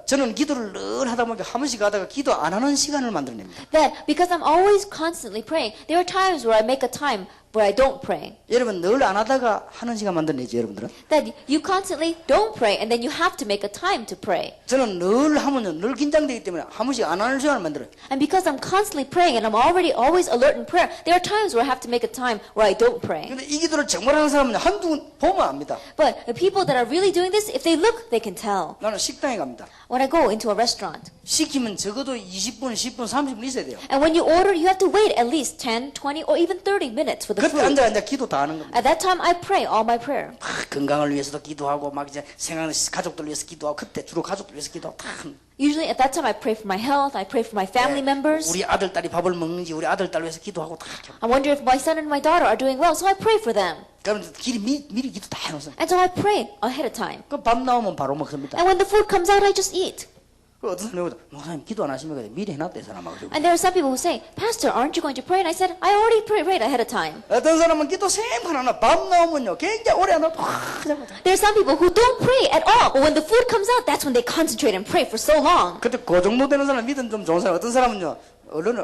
저는 기도를 늘 하다 보니까 한 번씩 하다가 기도 안 하는 시간을 만들어냅니다. That because I'm always constantly praying, there are times where I make a time where I don't pray. 여러분 늘 안 하다가 하는 시간 만들어내죠, 여러분들은. That you constantly don't pray and then you have to make a time to pray. 저는 늘 하면요, 늘 긴장되기 때문에 한 번씩 안 하는 시간을 만들어요. And because I'm constantly praying and I'm already always alert in prayer, there are times where I have to make a time where I don't pray. 근데 이 기도를 정말 하는 사람은 한두 보면 압니다. But the people that are really doing this, if they look, they can tell. 나는 식당에 갑니다. When I go into a restaurant, 시키면 적어도 20분, 10분, 30분 있어야 돼요. and when you order, you have to wait at least 10, 20, or even 30 minutes for the 그때 food. 앉아 기도 다 하는 겁니다. At that time, I pray all my prayer. 건강을 위해서도 기도하고 막 이제 생각하는 가족들 위해서 기도하고 그때 주로 가족들 위해서 기도하고 다 합니다. Usually at that time, I pray for my health, I pray for my family members. 우리 아들 딸이 밥을 먹는지 우리 아들 딸 위해서 기도하고 다 합니다. I wonder if my son and my daughter are doing well, so I pray for them. 그러면 미리 기도 다 해놓습니다. And so I pray ahead of time. 그 밥 나오면 바로 먹습니다. And when the food comes out, I just eat. 그 어떤 사람이 목사님 기도 안 하시면 미리 해놨대 사람하고. And there are some people who say, Pastor, aren't you going to pray? And I said, I already prayed ahead of time. 어떤 사람은 기도 생판 안 하나 밥 나오면요 굉장히 오래 안 하고 하자마자. There are some people who don't pray at all, but when the food comes out, that's when they concentrate and pray for so long. 그때 그 정도 되는 사람 믿음 좀 좋은 사람 어떤 사람은요 얼른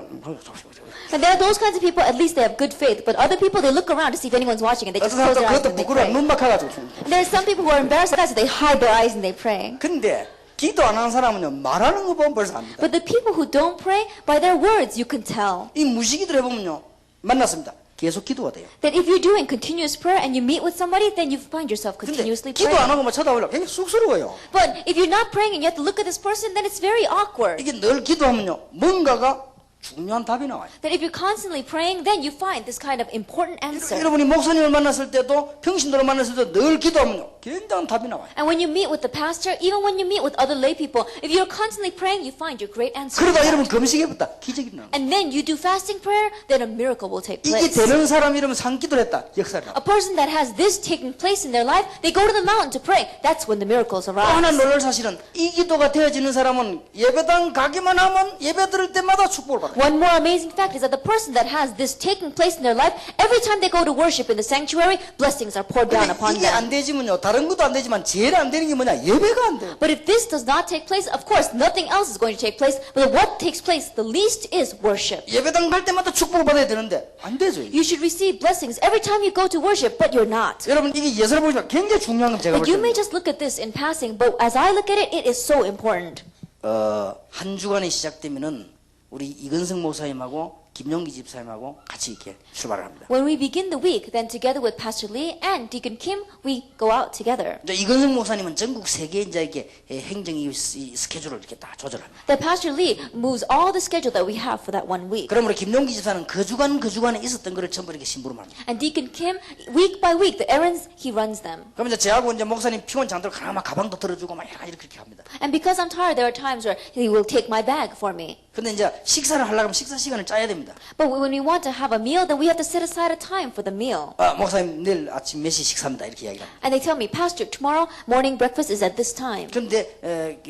And there are those kinds of people, at least they have good faith. But other people, they look around to see if anyone's watching and they just 어떤 close 사람도 their eyes 그것도 and they 부끄러워 pray. 눈 막혀가지고. And there are some people who are embarrassed by that, so they hide their eyes and they pray. 근데 기도 안 하는 사람은요 말하는 거 보면 벌써 압니다. But the people who don't pray, by their words, you can tell. 이 무식이들 해보면요 만났습니다. 계속 기도가 돼요. That if you're doing continuous prayer and you meet with somebody, then you find yourself 근데 continuously 기도 안 praying. 하고만 쳐다보려고 굉장히 쑥스러워요. But if you're not praying and you have to look at this person, then it's very awkward. 이게 늘 기도하면요 뭔가가 중요한 답이 나와요. That if you're constantly praying, then you find this kind of important answer. 여러분이 목사님을 만났을 때도 평신도를 만났을 때도 늘 기도하면요 굉장한 답이 나와요. And when you meet with the pastor, even when you meet with other lay people, if you're constantly praying, you find your great answer. 그러다 여러분 금식해봤다 기적이 일어나요. And then you do fasting prayer, then a miracle will take 이게 place. 되는 사람 이러면 산기도를 했다 역사를. A person that has this taking place in their life, they go to the mountain to pray. That's when the miracles 또 하나 arise. 놀랄 사실은 이 기도가 되어지는 사람은 예배당 가기만 하면 예배 드릴 때마다 축복을 받아요. One more amazing fact is that the person that has this taking place in their life, every time they go to worship in the sanctuary, blessings are poured down 근데 upon 이게 them. 안 되지면요 다른 것도 안 되지만 제일 안 되는 게 뭐냐 예배가 안 돼요. But if this does not take place, of course, nothing else is going to take place. But what takes place, the least is worship. 예배당 갈 때마다 축복을 받아야 되는데 안 되죠. 이게. You should receive blessings every time you go to worship, but you're not. 여러분 이게 예설을 보시면 굉장히 중요한 건 제가 볼 And you may 때는 just look at this in passing, but as I look at it, it is so important. 한 주간이 시작되면은 우리 이근성 목사님하고 김용기 집사님하고 같이 이렇게 출발을 합니다. When we begin the week, then together with Pastor Lee and Deacon Kim, we go out together. 이제 이근성 목사님은 전국 세계 이제 이렇게 행정 이 스케줄을 이렇게 다 조절합니다. That Pastor Lee moves all the schedule that we have for that one week. 그러므로 김용기 집사는 그 주간에 있었던 거를 전부 이렇게 심부름합니다. And Deacon Kim, week by week, the errands, he runs them. 그럼 이제 저하고 이제 목사님 피곤 장들 가만 가방도 들어주고 막 이렇게 합니다. And because I'm tired, there are times where he will take my bag for me. 근데 이제 식사를 하려면 식사 시간을 짜야 됩니다. But when we want to have a meal, then we have to set aside a time for the meal. 목사님 내일 아침 몇 시 식사입니다 이렇게 이야기를 합니다. And they tell me, Pastor, tomorrow morning breakfast is at this time. 그런데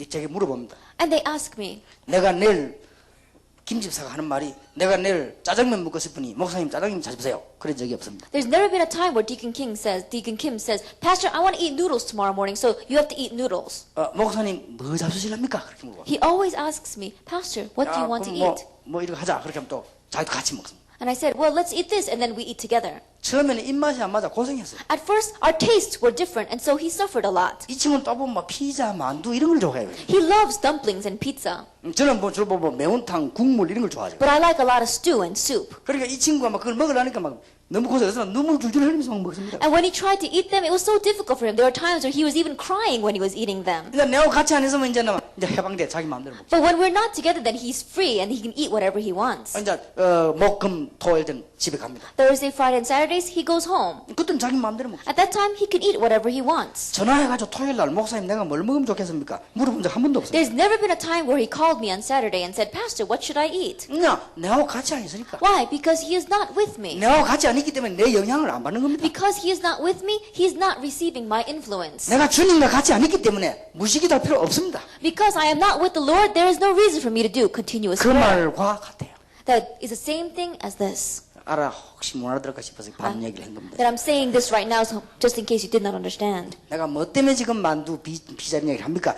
제게 물어봅니다. And they ask me, 내가 내일 김 집사가 하는 말이 내가 내일 짜장면 먹고 싶으니 목사님 짜장면 잡으세요. 그런 적이 없습니다. there's never been a time where Deacon Kim says, Pastor, I want to eat noodles tomorrow morning, so you have to eat noodles. 목사님 뭐 잡수실랍니까? 그렇게 물어봅니다. He always asks me, Pastor, what do you want to eat? 뭐 이렇게 하자. 그렇게 하면 또 자기도 같이 먹습니다. And I said, well, let's eat this, and then we eat together. 처음에는 입맛이 안 맞아 고생했어요. At first, our tastes were different, and so he suffered a lot. 이 친구는 또 보면 뭐 피자, 만두 이런 걸 좋아해요. He loves dumplings and pizza, 저는 주로 매운탕, 국물 이런 걸 좋아하죠. but I like a lot of stew and soup. 그러니까 이 친구가 막 그걸 먹으려니까 막 너무 고생해서 눈물 줄줄 흘리면서 막 먹습니다. And when he tried to eat them, it was so difficult for him. There were times where he was even crying when he was eating them. 이제 내가 같이 안 있으면 이제 해방돼 자기 마음대로 먹죠. But when we're not together, then he's free and he can eat whatever he wants. 이제 목, 금, 토일 땐 집에 갑니다. Thursday, Friday, and Saturdays, he goes home. 그때는 자기 마음대로 먹죠. At that time, he can eat whatever he wants. 전화해가지고 토요일 날 목사님 내가 뭘 먹으면 좋겠습니까? 물어본 적 한 번도 없어요. There's never been a time where he called me on Saturday and said, Pastor, what should I eat? 그냥 내하고 같이 안 있으니까. Why? Because he is not with me. 내하고 같이 안 있기 때문에 내 영향을 안 받는 겁니다. Because he is not with me, he is not receiving my influence. 내가 주님과 같이 안 있기 때문에 무식이 될 필요 없습니다. Because I am not with the Lord, there is no reason for me to do continuous 그 prayer. 말과 같아요. That is the same thing as this. 알아 혹시 못 알아들을까 싶어서 반 얘기를 한 겁니다. That I'm saying this right now, so just in case you did not understand. 내가 뭐 때문에 지금 만두 피자 이런 얘기를 합니까?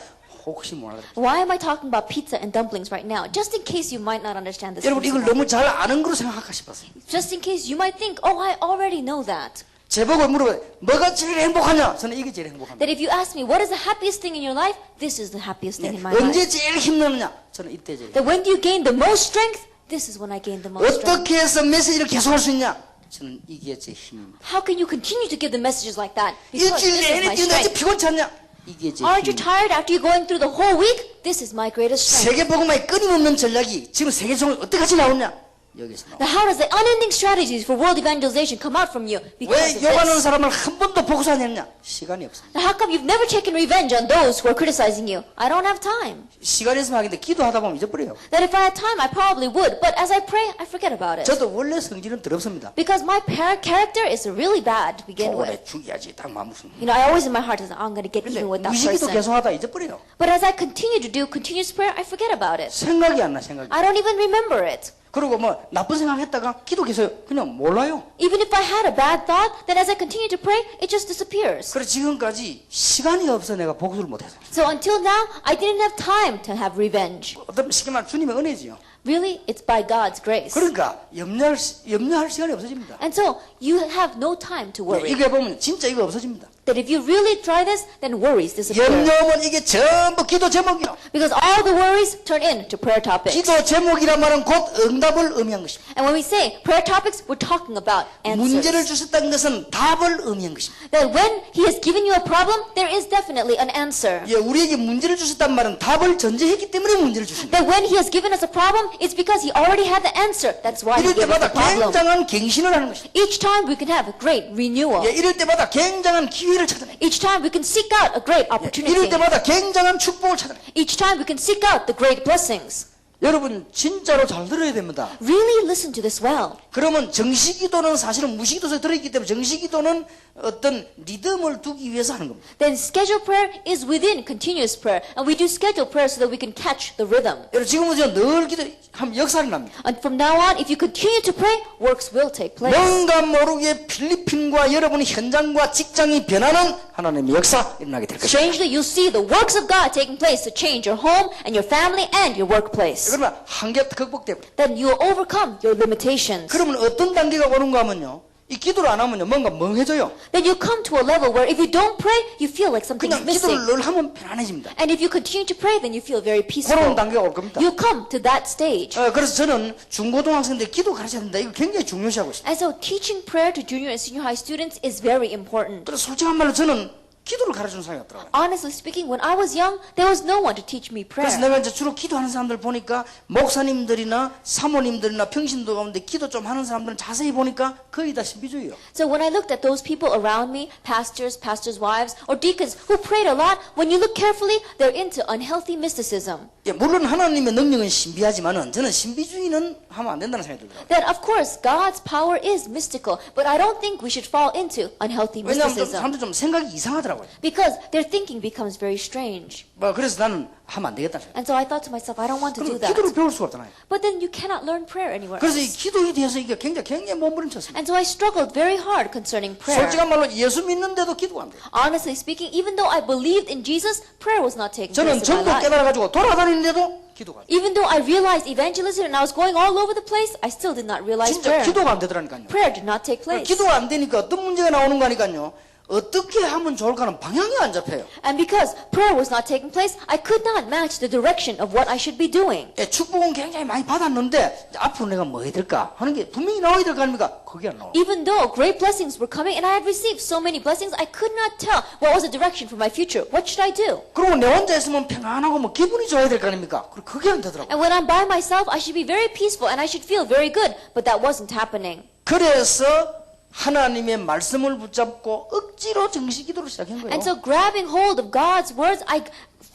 혹시 못 알아들어요. Why am I talking about pizza and dumplings right now? Just in case you might not understand this. 여러분 이걸 principle. 너무 잘 아는 거로 생각할까 싶었어요. Just in case you might think, oh, I already know that. 제보고 물어봐요. 뭐가 제일 행복하냐? 저는 이게 제일 행복합니다. That if you ask me, what is the happiest thing in your life? This is the happiest thing in my 언제 life. 제일 힘내느냐? 저는 이때 제일. That when do you gain the most strength? This is when I gain the most strength. 어떻게 해서 메시지를 계속할 수 있냐? 저는 이게 제 힘입니다. How can you continue to give the messages like that? Because 일주일 this is 내내 my 뛰는데 strength. 피곤치 않냐? 이게 제 Aren't you 힘입니다. tired after you're going through the whole week? This is my greatest strength. 세계복음화의 끊임없는 전략이 지금 세계적으로 어떻게까지 나오냐? 여기서 나와. Now how does the unending strategies for world evangelization come out from you? Because 왜 of 욕하는 this. 사람을 한 번도 복수하지 않냐? 시간이 없습니다. Now how come you've never taken revenge on those who are criticizing you? I don't have time. 시간이 있으면 하겠는데 기도하다 보면 잊어버려요. That if I had time, I probably would. But as I pray, I forget about it. 저도 원래 성질은 더럽습니다. Because my character is really bad to begin 오래 with. 죽여야지 딱 마음 무슨. You know, I always in my heart is I'm going to get 근데 even with that 무식기도 person. 계속하다 잊어버려요. But as I continue to do continuous prayer, I forget about it. 생각이 안 나, 생각이. I don't even remember it. 그리고 뭐 나쁜 생각했다가 기도 계속 그냥 몰라요. Even if I had a bad thought, then as I continue to pray, it just disappears. 그래서 지금까지 시간이 없어 내가 복수를 못해서. So until now, I didn't have time to have revenge. 어떤 쉽게 말하면 주님의 은혜지요. Really, it's by God's grace. 그러니까 염려할 시간이 없어집니다. And so you have no time to worry. 이게 보면 진짜 이거 없어집니다. That if you really try this, then worries disappear. 염려하면 이게 전부 기도 제목이요. Because all the worries turn into prayer topics. 기도 제목이란 말은 곧 응답을 의미한 것입니다. And when we say prayer topics, we're talking about 문제를 answers. 주셨다는 것은 답을 의미한 것입니다. That when He has given you a problem, there is definitely an answer. 예, 우리에게 문제를 주셨단 말은 답을 전제했기 때문에 문제를 주십니다. That when He has given us a problem, it's because He already had the answer. That's why He 이럴 gave us 때마다 the problem. 굉장한 갱신을 하는 것입니다. Each time we can have a great renewal. 예, 이럴 때마다 굉장한 기회를 찾아내. Each time we can seek out a great 이럴 opportunity. 때마다 굉장한 축복을 찾아내. Each time we can seek out the great blessings. 여러분 진짜로 잘 들어야 됩니다. Really listen to this well. 그러면 정식기도는 사실은 무식기도에 들어있기 때문에 정식기도는 어떤 리듬을 두기 위해서 하는 겁니다. Then scheduled prayer is within continuous prayer. And we do scheduled prayer so that we can catch the rhythm. 여러분 지금부터 늘 기도하면 역사가 납니다. And from now on, if you continue to pray, works will take place. 뭔가 모르게 필리핀과 여러분의 현장과 직장이 변하는 하나님의 역사 일어나게 될 것입니다. Strangely, you'll see the works of God taking place to change your home and your family and your workplace. 그러면 한계 극복되고 Then you'll overcome your limitations. 그러면 어떤 단계가 오는가 하면요. 이 기도를 안 하면요. 뭔가 멍해져요. Then you come to a level where if you don't pray, you feel like something's 그냥 missing. 기도를 늘 하면 편안해집니다. And if you continue to pray, then you feel very 그런 peaceful. 단계가 올 겁니다. You come to that stage. 그래서 저는 중고등학생들 기도 가르쳐야 된다. 이거 굉장히 중요시하고 있습니다. And so teaching prayer to junior and senior high students is very important. 그래서 솔직한 말로 저는 기도를 가르치는 사람이 없더라고요. Honestly speaking, when I was young, there was no one to teach me 그래서 prayer. 내가 이제 주로 기도하는 사람들 보니까 목사님들이나 사모님들이나 평신도 가운데 기도 좀 하는 사람들은 자세히 보니까 거의 다 신비주의예요. So when I looked at those people around me, pastors, pastors' wives, or deacons who prayed a lot, when you look carefully, they're into unhealthy mysticism. 예, 물론 하나님의 능력은 신비하지만은 저는 신비주의는 하면 안 된다는 생각이 들더라고요. That of course God's power is mystical, but I don't think we should fall into unhealthy 왜냐하면 좀 mysticism 사람들 좀 생각이 이상하더라고요. because their thinking becomes very strange. 그래서 나는 하면 안 되겠다는 생각. And so I thought to myself, I don't want to do 그럼 that. 기도를 배울 수가 없잖아요. But then you cannot learn prayer anywhere 그래서 이 else. 기도에 대해서 이게 굉장히 몸부림쳤습니다. And so I struggled very hard concerning prayer. 솔직한 말로 예수 믿는데도 기도가 안 돼요. Honestly speaking, even though I believed in Jesus, prayer was not taking 저는 place in my 전도 life. 깨달아가지고 돌아다니는데도 기도가 안 돼요. Even though I realized evangelism and I was going all over the place, I still did not realize 진짜 prayer. 기도가 안 되더라니까요. Prayer did not take place. 기도가 안 되니까 어떤 문제가 나오는 거니까요. 어떻게 하면 좋을까는 방향이 안 잡혀요. And because prayer was not taking place, I could not match the direction of what I should be doing. 예, 축복은 굉장히 많이 받았는데 앞으로 내가 뭐 해야 될까 하는 게 분명히 나와야 될 거 아닙니까? 그게 안 나와요. Even though great blessings were coming and I had received so many blessings, I could not tell what was the direction for my future. What should I do? 그리고 내 혼자 있으면 평안하고 뭐 기분이 좋아야 될 거 아닙니까? 그게 안 되더라고요. And when I'm by myself, I should be very peaceful and I should feel very good. But that wasn't happening. 그래서 하나님의 말씀을 붙잡고 억지로 정식 기도를 시작한 거예요. And so grabbing hold of God's words, I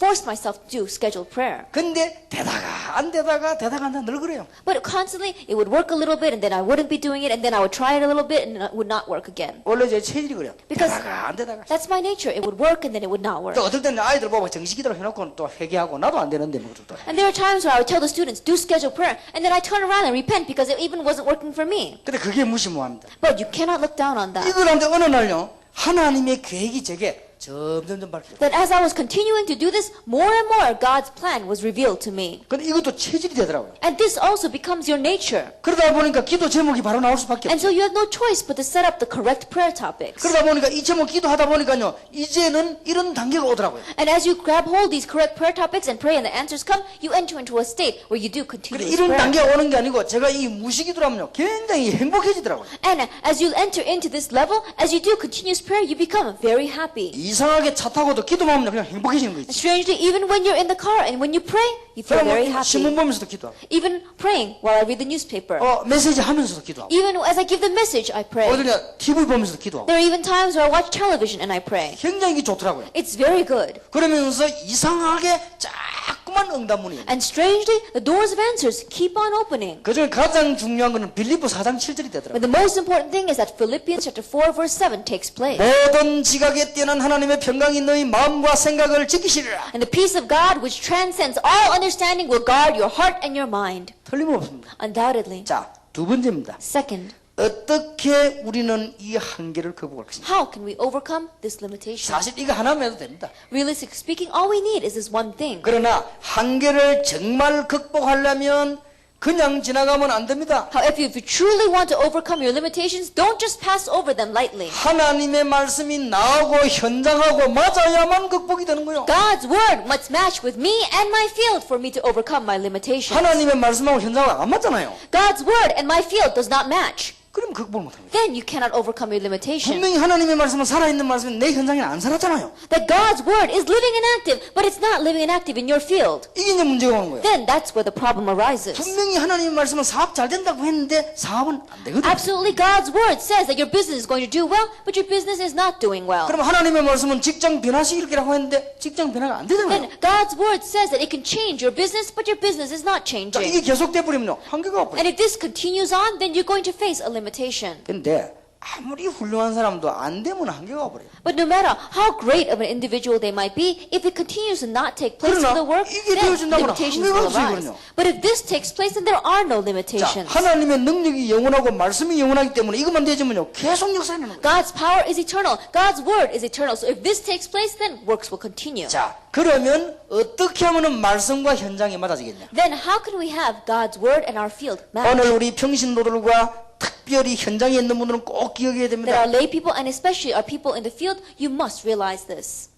forced myself to do scheduled prayer. 근데 되다가 안 되다가 늘 그래요. But constantly, it would work a little bit and then I wouldn't be doing it and then I would try it a little bit and it would not work again. 원래 제 체질이 그래요. Because 되다가 안 되다가. that's my nature. It would work and then it would not work. 또 어떨 때는 아이들 보고 정식 기도를 해놓고 또 회개하고 나도 안 되는데 뭐 또. And there are times where I would tell the students, do scheduled prayer, and then I turn around and repent because it even wasn't working for me. 근데 그게 무시무합니다. But you cannot look down on that. 이걸 하는데 어느 날요 하나님의 계획이 제게 점점점 밝혀져. That as I was continuing to do this, more and more God's plan was revealed to me. 근데 이것도 체질이 되더라고요. And this also becomes your nature. 그러다 보니까 기도 제목이 바로 나올 수밖에 And 없어요. so you have no choice but to set up the correct prayer topics. 그러다 보니까 이 제목 기도하다 보니까요, 이제는 이런 단계가 오더라고요. And as you grab hold these correct prayer topics and pray and the answers come, you enter into a state where you do 그래, continuous 이런 prayer. 단계가 오는 게 아니고 제가 이 무식이더라면요, 굉장히 행복해지더라고요. And as you enter into this level, as you do continuous prayer, you become very happy. 이상하게 차 타고도 기도만 하면 그냥 행복해지는 거 And 있지. strangely, even when you're in the car and when you pray, you feel very 그러면 신문 happy. 보면서도 기도하고, Even praying while I read the newspaper. 메시지 하면서도 기도하고, Even as I give the message, I pray. 어디냐 TV 보면서도 기도하고. There are even times where I watch television and I pray. 굉장히 이게 좋더라고요. It's very good. 그러면서 이상하게 자꾸만 응답문이. And strangely, the doors of answers keep on opening. 그중에 가장 중요한 거는 빌립보 4장 7절이 되더라고요. But the most important thing is that Philippians chapter 4 verse 7 takes place. 모든 지각에 뛰어난 하나님의 평강이 너희 마음과 생각을 지키시리라. And the peace of God, which transcends all understanding, will guard your heart and your mind. 틀림없습니다. Undoubtedly. 자, 두 번째입니다. Second, 어떻게 우리는 이 한계를 극복할 것인가? how can we overcome this limitation? 사실 이거 하나만 해도 됩니다. Realistically speaking, all we need is this one thing. 그러나 한계를 정말 극복하려면 그냥 지나가면 안 됩니다. However, if you truly want to overcome your limitations, don't just pass over them lightly. 하나님의 말씀이 나하고 현장하고 맞아야만 극복이 되는 거예요. God's word must match with me and my field for me to overcome my limitations. 하나님의 말씀하고 현장하고 안 맞잖아요. God's word and my field does not match. 그럼 극복을 못합니다. Then you cannot overcome your limitation. 분명히 하나님의 말씀은 살아있는 말씀이 내 현장에 안 살았잖아요. That God's word is living and active, but it's not living and active in your field. 이게 이제 문제가 오는 거예요. Then that's where the problem arises. 분명히 하나님의 말씀은 사업 잘 된다고 했는데 사업은 안 되거든요. Absolutely, God's word says that your business is going to do well, but your business is not doing well. 그럼 하나님의 말씀은 직장 변화시키라고 했는데 직장 변화가 안 되잖아요. Then God's word says that it can change your business, but your business is not 자, changing. 이게 계속돼 버리면요 한계가 와버려요. And if this continues on, then you're going to face a limitation. 근데 아무리 훌륭한 사람도 안 되면 한계가 와버려요. But no matter how great of an individual they might be, if it continues to not take place in the work, 이게 then 되어진다면 limitations 한계가 will 없어요, arise. 그럼요. But if this takes place, then there are no 자, limitations. 하나님의 능력이 영원하고 말씀이 영원하기 때문에 이것만 되지면요 계속 역사하는 거예요. God's power is eternal. God's word is eternal. So if this takes place, then works will continue. 자, 그러면 어떻게 하면은 말씀과 현장이 맞아지겠냐? Then how can we have God's word and our field match? 오늘 우리 평신도들과 특별히 현장에 있는 분들은 꼭 기억해야 That 됩니다. our lay people and especially our people in the field, you must realize this.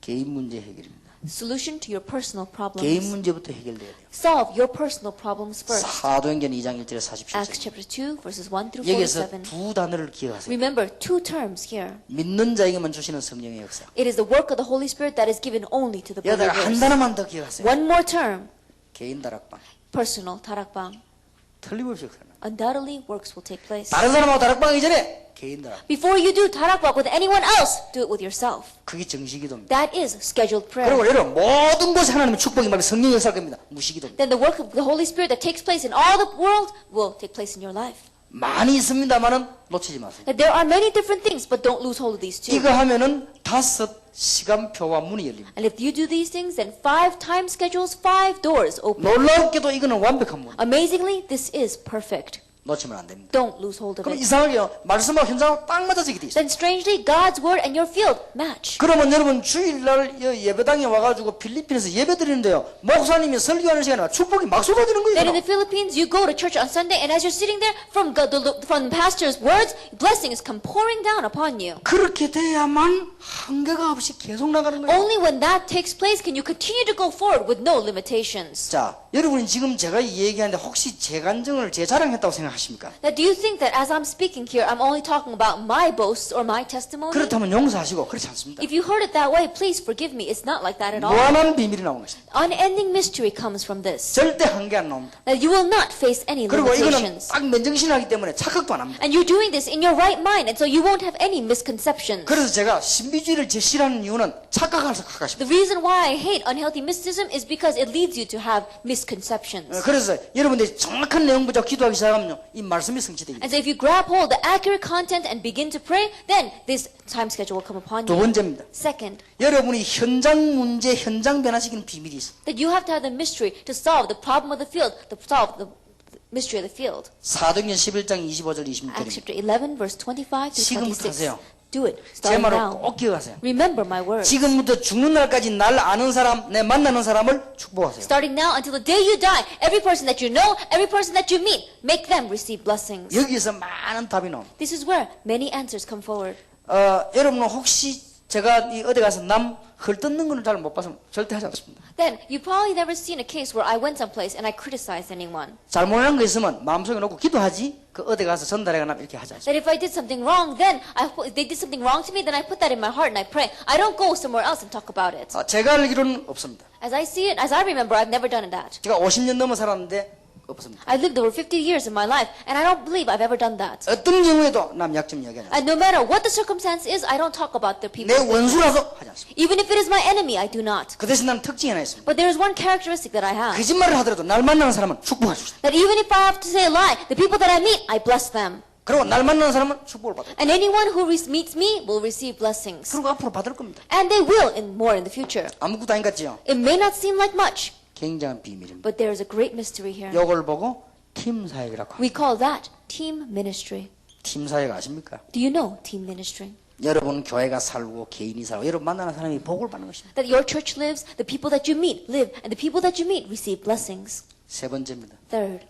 개인 문제 해결입니다. Solution to your personal 개인 problems. 문제부터 해결돼야 돼요. Solve your personal problems first. 사도행전 2장 1절에 Acts 47절. chapter 2 verses 1 through 여기서 47. 두 단어를 기억하세요. Remember two terms here. 믿는 자에게만 주시는 성령의 역사. It is the work of the Holy Spirit that is given only to the 여기다가 한 believers. 단어만 더 기억하세요. One more term. 개인 다락방. Personal 타락방. 틀림없이 역사는. Undoubtedly works will take place. 다른 사람하고 다락방하기 전에 개인 다락. Before you do tarakbak with anyone else, do it with yourself. 그게 정식기도입니다. That is scheduled prayer. 그리고 여러분 모든 곳에 하나님의 축복이 말해 성령이 역사할 겁니다. 무시기도입니다. Then the work of the Holy Spirit that takes place in all the world will take place in your life. 많이 있습니다만은 놓치지 마세요. That there are many different things, but don't lose hold of these two. 이거 하면은 5 시간표와 문이 열립니다. And if you do these things, then 5 time schedules, 5 doors open. 놀랍게도 이거는 완벽한 문. Amazingly, this is perfect. 놓치면 안 됩니다. Don't lose hold of 그럼 it. 이상하게요. 말씀하고 현장하고 딱 맞아지게 돼 있어요. Then strangely, God's word and your field match. 그러면 여러분 주일날 예배당에 와가지고 필리핀에서 예배 드리는데요. 목사님이 설교하는 시간에 축복이 막 쏟아지는 Then in 거예요. the Philippines, you go to church on Sunday, and as you're sitting there, from the pastor's words, blessings come pouring down upon you. 그렇게 돼야만 한계가 없이 계속 나가는 거예요. Only when that takes place can you continue to go forward with no limitations. 자, 여러분이 지금 제가 얘기하는데 혹시 제 간증을 제 자랑했다고 생각하십니까? Now, do you think that as I'm speaking here, I'm only talking about my boasts or my testimony? 그렇다면 용서하시고 그렇지 않습니다. If you heard it that way, please forgive me. It's not like that at all. 무한한 비밀이 나오는 것입니다. Unending mystery comes from this. 절대 한계 안 나옵니다. That you will not face any 그리고 이거는 limitations. 딱 맨정신하기 때문에 착각도 안 합니다. And you're doing this in your right mind, and so you won't have any misconceptions. 그래서 제가 신비주의를 제시하는 이유는 착각해서 가십니다. The reason why I hate unhealthy mysticism is because it leads you to have misconceptions. 그래서 여러분들이 정확한 내용 보자 기도하기 시작하면요, 이 말씀이 성취되기. And so if you grab hold of the accurate content and begin to pray, then this time schedule will come upon 두 you. 번째입니다. Second, 여러분이 현장 문제, 현장 변화시키는 비밀이 있어. that you have to have the mystery to solve the problem of the field, to solve the mystery of the field. 사도행전 11장 25절 Acts 26절입니다. chapter 11, verse 25 to 지금부터 26. 하세요. Do it. 제 Starting 말을 now. 꼭 기억하세요. Remember my words. 지금부터 죽는 날까지 날 아는 사람, 내 만나는 사람을 축복하세요. Starting now until the day you die, every person that you know, every person that you meet, make them receive blessings. 여기서 많은 답이 나옵니다. This is where many answers come forward. 여러분은 혹시 제가 어디 가서 남 헐뜯는 거는 잘 못 봐서 절대 하지 않습니다. Then, you probably never seen a case where I went someplace and I criticized anyone. 잘못한 거 있으면 마음속에 놓고 기도하지 그 어디 가서 전달해가나 이렇게 하지 않습니다. That if I did something wrong, then if they did something wrong to me, then I put that in my heart and I pray. I don't go somewhere else and talk about it. 제가 알기로는 없습니다. As I see it, as I remember, I've never done that. 제가 50년 넘어 살았는데 없습니다. I've lived over 50 years in my life, and I don't believe I've ever done that. 어떤 경우에도 남 약점 이야기 안 합니다. And no matter what the circumstance is, I don't talk about the people. 내 원수라도 하지 않습니다. Even if it is my enemy, I do not. 그 대신 나는 특징이 하나 있습니다. But there is one characteristic that I have. 거짓말을 하더라도 날 만나는 사람은 축복해 줍니다. That even if I have to say a lie, the people that I meet, I bless them. 그리고 날 만나는 사람은 축복을 받아요. And anyone who meets me will receive blessings. 그리고 앞으로 받을 겁니다. And they will more in the future. 아무것도 아닌 것 같지요? It may not seem like much, 굉장한 비밀입니다. but there is a great mystery here. 이걸 보고 팀 사역이라고 합니다. We call that team ministry. 팀 사역 아십니까? Do you know team ministry? 여러분 교회가 살고 개인이 살고 여러분 만나는 사람이 복을 받는 것입니다. That your church lives, the people that you meet live, and the people that you meet receive blessings. 세 번째입니다. Third,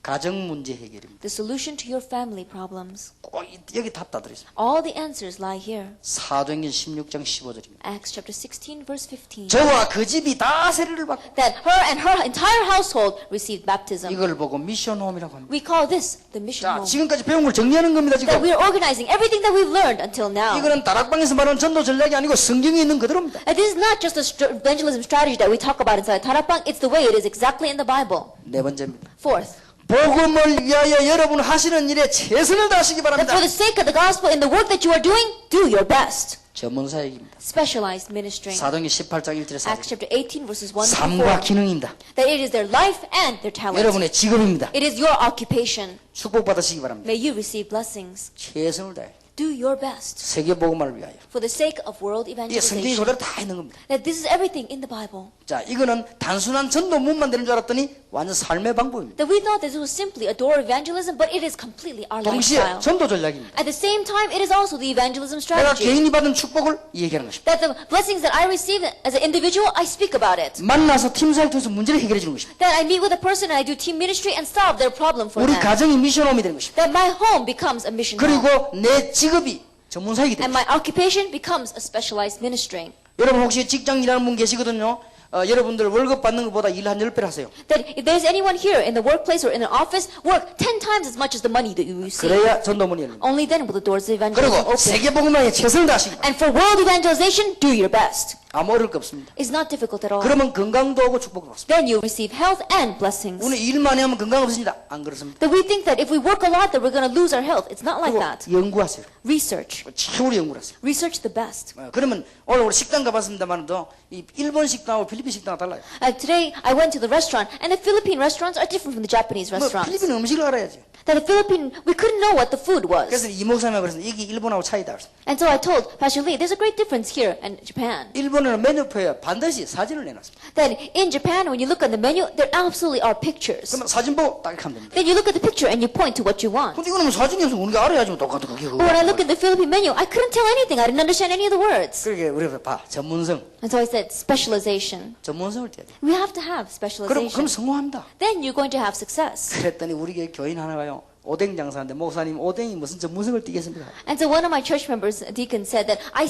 가정 문제 해결입니다. the solution to your family problems. 꼭 여기 답 다 들어있습니다. All the answers lie here. 사도행전 16장 15절입니다. Acts chapter 16, verse 15. 저와 그 집이 다 세례를 받고 That her and her entire household received baptism. 이걸 보고 미션홈이라고 합니다. We call this the mission 자, home. 지금까지 배운 걸 정리하는 겁니다. That 지금 we are organizing everything that we've learned until now. 이거는 다락방에서 말하는 전도 전략이 아니고 성경에 있는 그대로입니다. And this is not just a evangelism strategy that we talk about inside Tarapang. It's the way it is exactly in the Bible. 네 번째입니다. Fourth, 복음을 위하여 여러분 하시는 일에 최선을 다하시기 that 바랍니다. for the sake of the gospel in the work that you are doing, do your best. 전문 사역입니다. Specialized ministry. 사도행전 18장 1절에 Acts 4절. chapter 18, verses 1 to 4. 삶과 기능입니다. That it is their life and their talent. 여러분의 직업입니다. It is your occupation. 축복받으시기 바랍니다. May you receive blessings. 최선을 다해 Do your best 세계 복음화를 위하여. for the sake of world 이게 성경이 evangelization. 그대로 다 있는 겁니다. That this is everything in the Bible. 자, 이거는 단순한 전도문만 되는 줄 알았더니 완전 삶의 방법입니다. That we thought this was simply a door of evangelism, but it is completely our 동시에 lifestyle. 전도 전략입니다. At the same time, it is also the evangelism 내가 strategy. 개인이 받은 축복을 얘기하는 것입니다. That the blessings that I receive as an individual, I speak about it. 만나서 팀 사역 통해서 문제를 해결해 주는 것입니다. That I meet with a person and I do team ministry and solve their problem for 우리 them. 가정이 미션홈이 되는 것입니다. That my home becomes a mission home. 그리고 내 직업이 전문 사역이 And 됩니다. my occupation becomes a specialized ministry. 여러분 혹시 직장 일하는 분 계시거든요. 여러분들 월급 받는 것보다 일 한 10배를 하세요. That if there's anyone here in the workplace or in an office, work 10 times as much as the money that you receive. 그래야 전도문이 열립니다. Only then will the doors of evangelism 그리고 open. 세계 복음화에 최선을 다하시기 바랍니다. And for world evangelization, do your best. 아무 어려울 거 없습니다. It's not difficult at all. 그러면 건강도 하고 축복도 받습니다. Then you receive health and blessings. 우리 일 많이 하면 건강 없습니다. 안 그렇습니다. That we think that if we work a lot that we're going to lose our health. It's not like 그리고 that. 연구하세요. Research. 최고로 연구를 하세요. Research the best. 그러면 오늘 우리 식당 가봤습니다만도 이 일본 식당하고 필리핀 식당하고 달라요. Today, I went to the restaurant, and the Philippine restaurants are different from the Japanese 뭐 restaurants. 필리핀 음식을 알아야죠. That the Philippine, we couldn't know what the food was. 그래서 이 목사님이 그래서 이게 일본하고 차이다. And so I told Pastor Lee, there's a great difference here and Japan. 일본에는 메뉴표에 반드시 사진을 내놨습니다. That in Japan, when you look at the menu, there absolutely are pictures. 그러면 사진 보고 딱 하면 됩니다. Then you look at the picture and you point to what you want. 근데 이거는 사진이 없어 우리가 알아야지 똑같은 그게 그거. But when I look at the Philippine menu, I couldn't tell anything. I didn't understand any of the words. 그러게 우리가 봐 전문성 And so I said, specialization. 전문성을 떼야 돼. We have to have 그럼 specialization. 성공합니다. Then you're going to have success. 그랬더니 우리 교회 교인 하나가요. 오뎅 장사하는데 목사님 오뎅이 무슨 전문성을 띠겠습니까? And so one of my church members, a deacon, said that I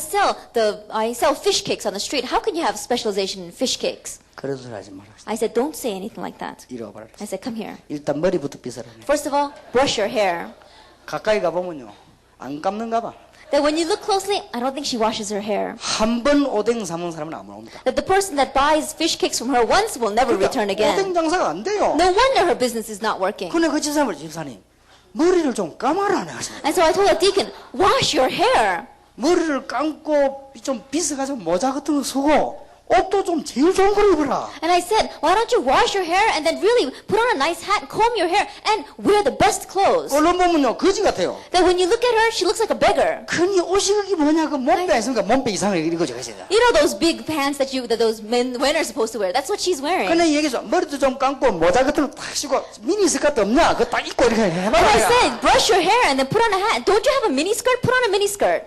sell fish cakes on the street. How can you have specialization in fish cakes? 그런 소리 하지 마라. I said, don't say anything like that. 이리 와봐라. I said, come here. 일단 머리부터 빗어라네. First of all, brush your hair. 가까이 가보면요. 안 감는가 봐. That when you look closely, I don't think she washes her hair. 한 번 오뎅 사먹은 사람은 안 나옵니다. That the person that buys fish cakes from her once will never return again. 오뎅 장사가 안 돼요. No wonder her business is not working. 근데 그 집사님 머리를 좀 감아라 내가. And so I told the deacon, wash your hair. 머리를 감고 좀 빗어가지고 모자 같은 거 쓰고 옷도 좀 제일 좋은 걸 입어라. And I said, why don't you wash your hair and then really put on a nice hat and comb your hair and wear the best clothes? 얼른 보면요 거지 같아요. That when you look at her, she looks like a beggar. 그니 옷이 그게 뭐냐 그 몸빼 있으니까 몸빼 이상하게 이거죠. You know those big pants that those men are supposed to wear? That's what she's wearing. 근데 얘기해서 머리도 좀 감고 모자 같은 거 딱 쓰고 미니 스커트 없냐? 그거 딱 입고 이렇게 And I 해봐라. said, brush your hair and then put on a hat. Don't you have a mini skirt? Put on a mini skirt.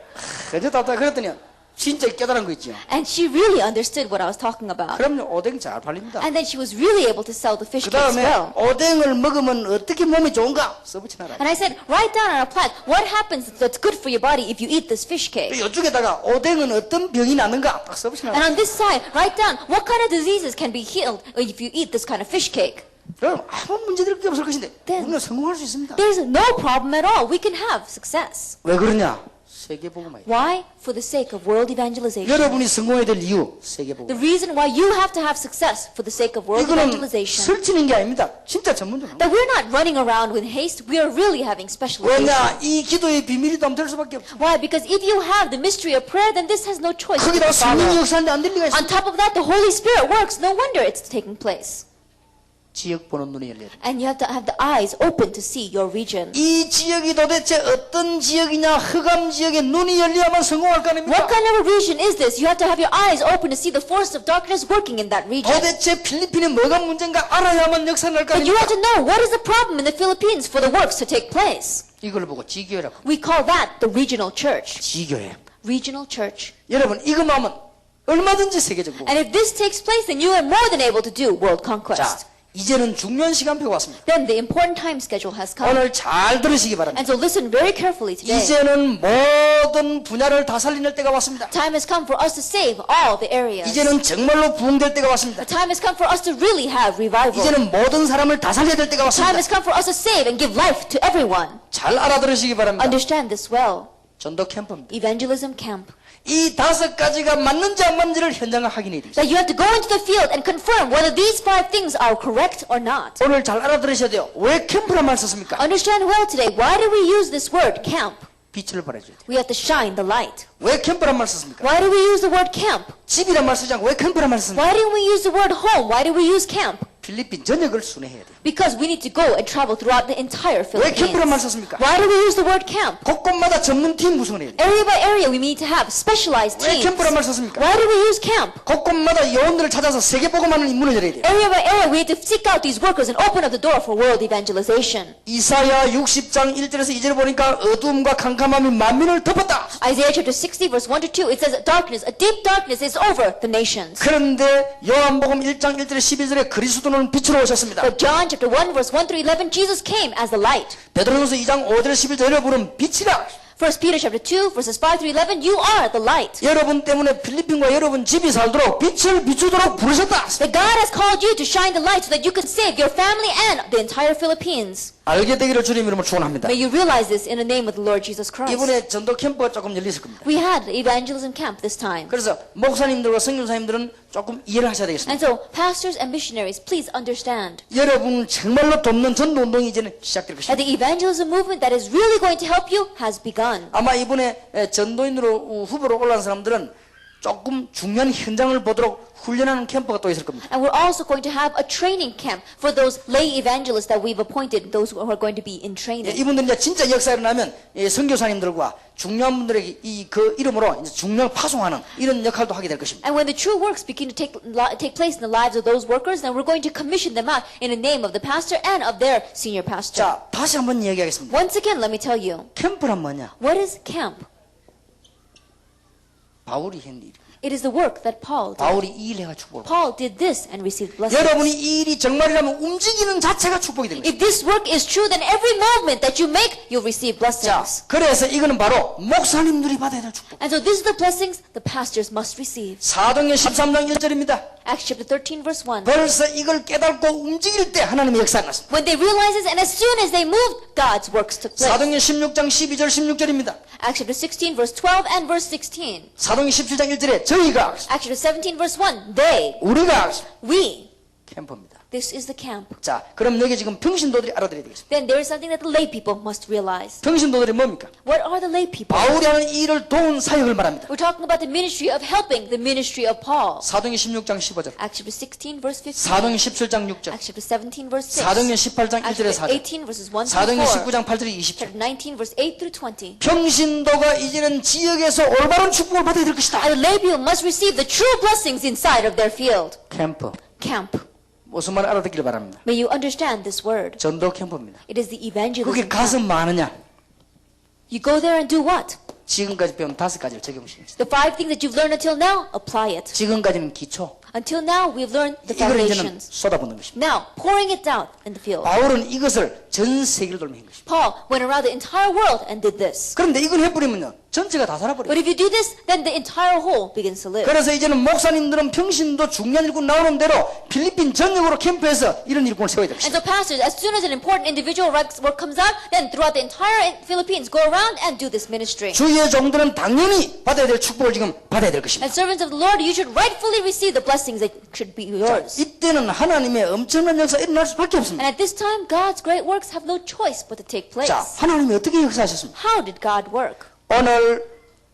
그래서 답답 그랬더니 진짜 깨달은 거 있죠. And she really understood what I was talking about. 그러면 오뎅 잘 팔립니다. And then she was really able to sell the fish 그 cakes 다음에 well. 오뎅을 먹으면 어떻게 몸에 좋은가 써붙여놔라. And I said, write down on a plaque what happens that's good for your body if you eat this fish cake. 이쪽에다가 오뎅은 어떤 병이 나는가 딱 써붙여놔라. And on this side, write down what kind of diseases can be healed if you eat this kind of fish cake. 그럼 아무 문제될 게 없을 것인데 네. 우리는 성공할 수 있습니다. There's no problem at all. We can have success. 왜 그러냐? 세계복음화예요. Why? For the sake of world evangelization. 여러분이 성공해야 될 이유 세계복음. The reason why you have to have success for the sake of world 이거는 evangelization. 설치는 게 아닙니다. 진짜 전문적으로. That we're not running around with haste. We are really having specialization. 왜냐? 이 기도의 비밀이 될 수밖에 없어. Why? Because if you have the mystery of prayer, then this has no choice. but to 거기다가 성령이 follow. 역사하는데 안 될 리가 있어. On top of that, the Holy Spirit works. No wonder it's taking place. 지역 보는 눈이 열려야 돼. And you have to have the eyes open to see your region. 이 지역이 도대체 어떤 지역이냐? 흑암 지역에 눈이 열려야만 성공할 거 아닙니까? What kind of a region is this? You have to have your eyes open to see the force of darkness working in that region. 도대체 필리핀에 뭐가 문제인가 알아야만 역사 날 거 But you 아닙니까? have to know what is the problem in the Philippines for the works to take place. 이걸 보고 지교회라고. We call that the regional church. 지교회. Regional church. 여러분 이것만 하면 얼마든지 세계적으로. And if this takes place, then you are more than able to do world 자, conquest. 이제는 중요한 시간표가 왔습니다. Then the important time schedule has come. 오늘 잘 들으시기 바랍니다. And so listen very carefully today. 이제는 모든 분야를 다 살리는 때가 왔습니다. Time has come for us to save all the areas. 이제는 정말로 부흥될 때가 왔습니다. The time has come for us to really have revival. 이제는 모든 사람을 다 살려야 될 때가 Time 왔습니다. has come for us to save and give life to everyone. 잘 알아들으시기 바랍니다. Understand this well. 전도 캠프입니다. Evangelism camp. 이 5가지가 맞는지 안 맞는지를 현장을 확인해야 됩니다. That you have to go into the field and confirm whether these 5 things are correct or not. 오늘 잘 알아들으셔야 돼요. 왜 캠프란 말 썼습니까? Understand well today. Why do we use this word camp? 빛을 발해줘야 돼요. We have to shine the light. 왜 캠프란 말 썼습니까? Why do we use the word camp? 집이란 말 쓰지 않고 왜 캠프란 말 썼습니까? Why didn't we use the word home? Why did we use camp? 필리핀 전역을 순회해야 돼요. Because we need to go and travel throughout the entire 왜 캠프란 말 Philippines. 썼습니까? Why do we use the word camp? 곳곳마다 전문팀 구성해야 돼요. Area by area, we need to have specialized 왜 teams. 캠프란 말 썼습니까? Why do we use camp? 곳곳마다 요원들을 찾아서 세계복음하는 임문을 열어야 돼요. Area by area, we need to seek out these workers and open up the door for world evangelization. 이사야 60장 1절에서 2절 보니까 어두움과 캄캄함이 만민을 덮었다. Isaiah chapter 60 verse 1 to 2, it says darkness, a deep darkness is over the nations. 그런데 요한복음 1장 1절에 12절에 그리스도는 빛으로 오셨습니다. But John chapter 1 verse 1 through 11, Jesus came as the light. 베드로전서 2장 5절 11절에 부른 빛이라. 1 Peter chapter 2 verses 5 through 11, you are the light. 여러분 때문에 필리핀과 여러분 집이 살도록 빛을 비추도록 부르셨다. That God has called you to shine the light so that you can save your family and the entire Philippines. 알게 되기를 주님 이름으로 축원합니다. May you realize this in the name of the Lord Jesus Christ. 이번에 전도 캠프가 조금 열렸을 겁니다. We had evangelism camp this time. 그래서 목사님들과 선교사님들은 조금 이해를 하셔야 되겠습니다. And so, pastors and missionaries, please understand 여러분 정말로 돕는 전도 운동이 이제는 시작될 that 것입니다. the evangelism movement that is really going to help you has begun. 아마 이번에 전도인으로 후보로 올라온 사람들은 조금 중요한 현장을 보도록 훈련하는 캠프가 또 있을 겁니다. And we're also going to have a training camp for those lay evangelists that we've appointed, those who are going to be in training. 이분들이 이제 진짜 역사가 일어나면 선교사님들과 중요한 분들에게 그 이름으로 이제 중력을 파송하는 이런 역할도 하게 될 것입니다. And when the true works begin to take place in the lives of those workers, then we're going to commission them out in the name of the pastor and of their senior pastor. 자, 다시 한번 얘기하겠습니다. Once again, let me tell you, 캠프란 뭐냐? what is camp? 바울이 한 일. It is the work that Paul did. 바울이 이 일을 해가 축복을. Paul did this and received blessings. 여러분이 이 일이 정말이라면 움직이는 자체가 축복이 됩니다. If this work is true, then every movement that you make, you'll receive 자, blessings. 그래서 이거는 바로 목사님들이 받아야 될 축복. And so these are the blessings the pastors must receive. 사도행전 13장 1절입니다. Acts chapter 13 verse 1. 벌써 이걸 깨닫고 움직일 때 하나님의 역사가 났습니다. When they realized this, and as soon as they moved, God's works took place. 사도행전 16장 12절 16절입니다. Acts chapter 16 verse 12 and verse 16. 사도행전 17장 1절에 저희가 Acts chapter 17 verse 1. They, 우리가 we, 캠프입니다. This is the camp. 자, 그럼 여기 지금 평신도들이 알아들어야 되겠습니다. Then there is something that the lay people must realize. 평신도들이 뭡니까? What are the lay people? 바울이 하는 이 일을 도운 사역을 말합니다. We're talking about the ministry of helping, the ministry of Paul. 사도행전 16장 15절, Acts chapter 16 verse 15. 사도행전 17장 6절, Acts chapter 17 verse 6. 사도행전 18장 Acts 1절에 chapter 4절, 18 verses 1 through 사도행전 4. 19장 8절에 20절. Chapter 19 verse 8 through 20. 평신도가 이제는 지역에서 올바른 축복을 받아야 될 것이다. And the lay people must receive the true blessings inside of their field. 캠프. Camp. 무슨 말 알아듣기를 바랍니다. May you understand this word. 전도 캠프입니다. It is the evangelism 거기 가서 camp. 뭐 하느냐? You go there and do what? 지금까지 배운 5가지를 적용시킵니다. The 5 things that you've learned until now, apply it. 지금까지는 기초. Until now, we've learned the 이걸 이제는 foundations. 쏟아붓는 것입니다. Now, pouring it down in the field. 바울은 이것을 전 세계를 돌며 한 것입니다. Paul went around the entire world and did this. 그런데 이걸 해버리면요, 전체가 다 살아버려요. But if you do this, then the entire whole begins to live. 그래서 이제는 목사님들은 평신도 중요한 일꾼 나오는 대로 필리핀 전역으로 캠프에서 이런 일꾼을 세워야 됩니다. And so pastors, as soon as an important individual work comes out, then throughout the entire Philippines, go around and do this ministry. 주의 종들은 당연히 받아야 될 축복을 지금 받아야 될 것입니다. And servants of the Lord, you should rightfully receive the blessings that should be 자, yours. 이때는 하나님의 엄청난 역사가 일어날 수밖에 없습니다. And at this time, God's great works have no choice but to take place. 자, 하나님이 어떻게 역사하셨습니까? How did God work? 오늘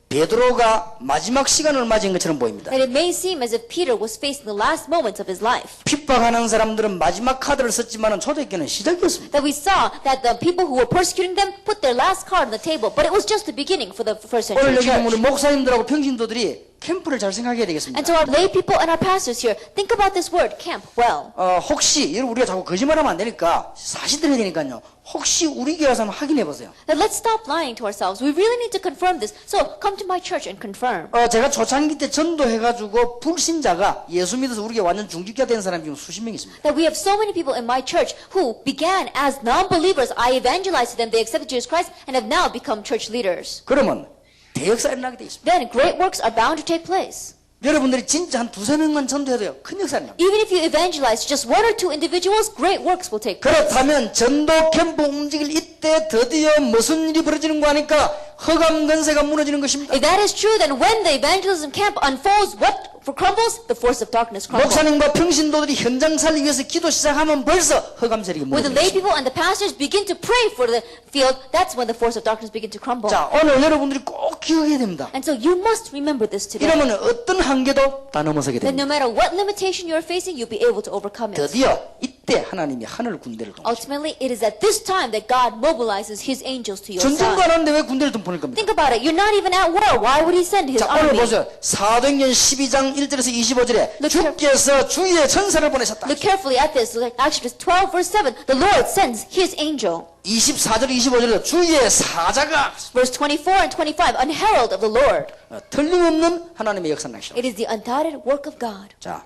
베드로가 마지막 시간을 맞이한 것처럼 보입니다. And it may seem as if Peter was facing the last moments of his life. 핍박하는 사람들은 마지막 카드를 썼지만 초대교회는 시작이었습니다. That we saw that the people who were persecuting them put their last card on the table, but it was just the beginning for the first 오늘 century 여기 보면 우리 church. 목사님들하고 평신도들이 캠프를 잘 생각해야 되겠습니다. And so our lay people and our pastors here, think about this word, camp, well. 혹시 여러분 우리가 자꾸 거짓말하면 안 되니까 사실대로 해야 되니까요. 혹시 우리 교회 와서 한번 확인해 보세요. Now let's stop lying to ourselves. We really need to confirm this. So come to my church and confirm. 제가 초창기 때 전도해가지고 불신자가 예수 믿어서 우리 교회 완전 중직자 된 사람이 지금 수십 명 있습니다. That we have so many people in my church who began as non-believers. I evangelized them. They accepted Jesus Christ and have now become church leaders. 그러면 대역사 일어나게 돼 있습니다. Then great works are bound to take place. 여러분들이 진짜 한 두세 명만 전도해도요, 큰 역사 일어납니다. Even if you evangelize just 1 or 2 individuals, great works will take place. 그렇다면 전도 캠프 움직일 이때 드디어 무슨 일이 벌어지는 거 하니까 허감 건세가 무너지는 것입니다. If that is true, then when the evangelism camp unfolds, what crumbles? The force of darkness crumbles. 목사님과 평신도들이 현장 살리기 위해서 기도 시작하면 벌써 허감 세력이 When the 무너지는 lay 것입니다. people and the pastors begin to pray for the field, that's when the force of darkness begin to crumble. 자, 오늘 여러분들이 꼭 기억해야 됩니다. And so you must remember this today. 이러면 어떤 한계도 다 넘어서게 That 됩니다. no matter what limitation you're facing, you'll be able to overcome it. 드디어 이때 하나님이 하늘 군대를 동원합니다. Ultimately, it is at this time that God mobilizes His angels to your 전쟁도 side. 안 하는데 왜 군대를 좀 보낼 겁니까? Think about it. You're not even at war. Why would He send His 자, 오늘 army? 보세요. 사도행전 12장 1절에서 25절에 Look 주께서 주의 전사를 보내셨다. Look carefully at this. Look at Acts chapter 12, verse 7. The Lord sends His angel. 24절 25절에 주의 사자가 Verse 24 and 25. An herald of the Lord. 틀림없는 하나님의 역사입니다. It is the undoubted work of God. 자,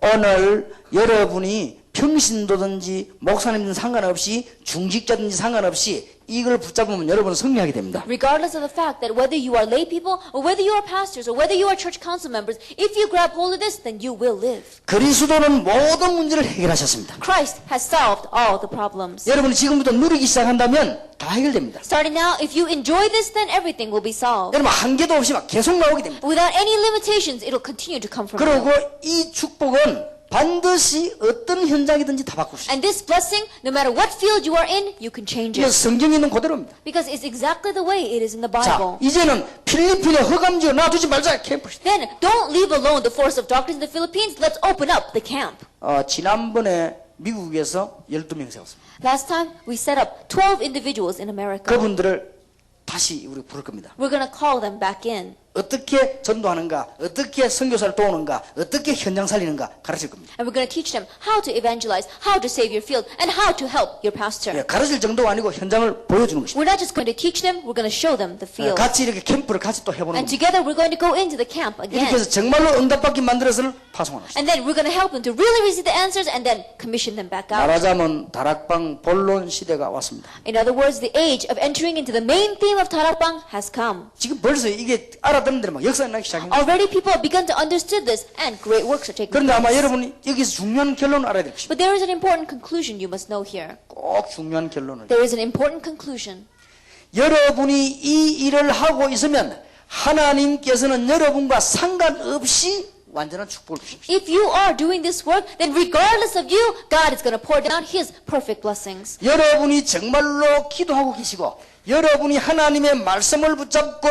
오늘 여러분이 평신도든지 목사님든 상관없이 중직자든지 상관없이 이걸 붙잡으면 여러분은 승리하게 됩니다. Regardless of the fact that whether you are lay people or whether you are pastors or whether you are church council members, if you grab hold of this, then you will live. 그리스도는 모든 문제를 해결하셨습니다. Christ has solved all the problems. 여러분이 지금부터 누리기 시작한다면 다 해결됩니다. Starting now, if you enjoy this, then everything will be solved. 여러분 한계도 없이 막 계속 나오게 됩니다. Without any limitations, it'll continue to come from 그리고 you. 이 축복은 반드시 어떤 현장이든지 다 바꿀 수 있어요. And this blessing, no matter what field you are in, you can change 이게 it. 성경에 있는 그대로입니다. Because it's exactly the way it is in the 자, Bible. 이제는 필리핀에 허감지어 놔두지 말자. 캠프. Then don't leave alone the force of darkness in the Philippines. Let's open up the camp. 지난번에 미국에서 12명 세웠습니다. Last time we set up 12 individuals in America. 그분들을 다시 우리 부를 겁니다. We're going to call them back in. 어떻게 전도하는가, 어떻게 선교사를 도우는가, 어떻게 현장 살리는가 가르칠 겁니다. And we're going to teach them how to evangelize, how to save your field, and how to help your pastor. 가르칠 정도가 아니고 현장을 보여주는 것입니다. We're not just going to teach them, we're going to show them the field. 같이 이렇게 캠프를 같이 또 해보는 And 겁니다. together we're going to go into the camp 이렇게 again. 해서 정말로 응답받기 만들어서는 파송하는 것입니다. And then we're going to help them to really receive the answers and then commission them back out. 말하자면 다락방 본론 시대가 왔습니다. In other words, the age of entering into the main theme of Tarakbang has come. 지금 벌써 이게 알아듣는 데는 막 역사가 나기 시작합니다. Already people have begun to understand this and great works are taking 그런데 place. 아마 여러분이 여기서 중요한 결론을 알아야 될 것입니다. But there is an important conclusion you must know here. 꼭 중요한 결론을. There is an important conclusion. 여러분이 이 일을 하고 있으면 하나님께서는 여러분과 상관없이 완전한 축복을 주십니다. If you are doing this work, then regardless of you, God is going to pour down His perfect blessings. 여러분이 정말로 기도하고 계시고 여러분이 하나님의 말씀을 붙잡고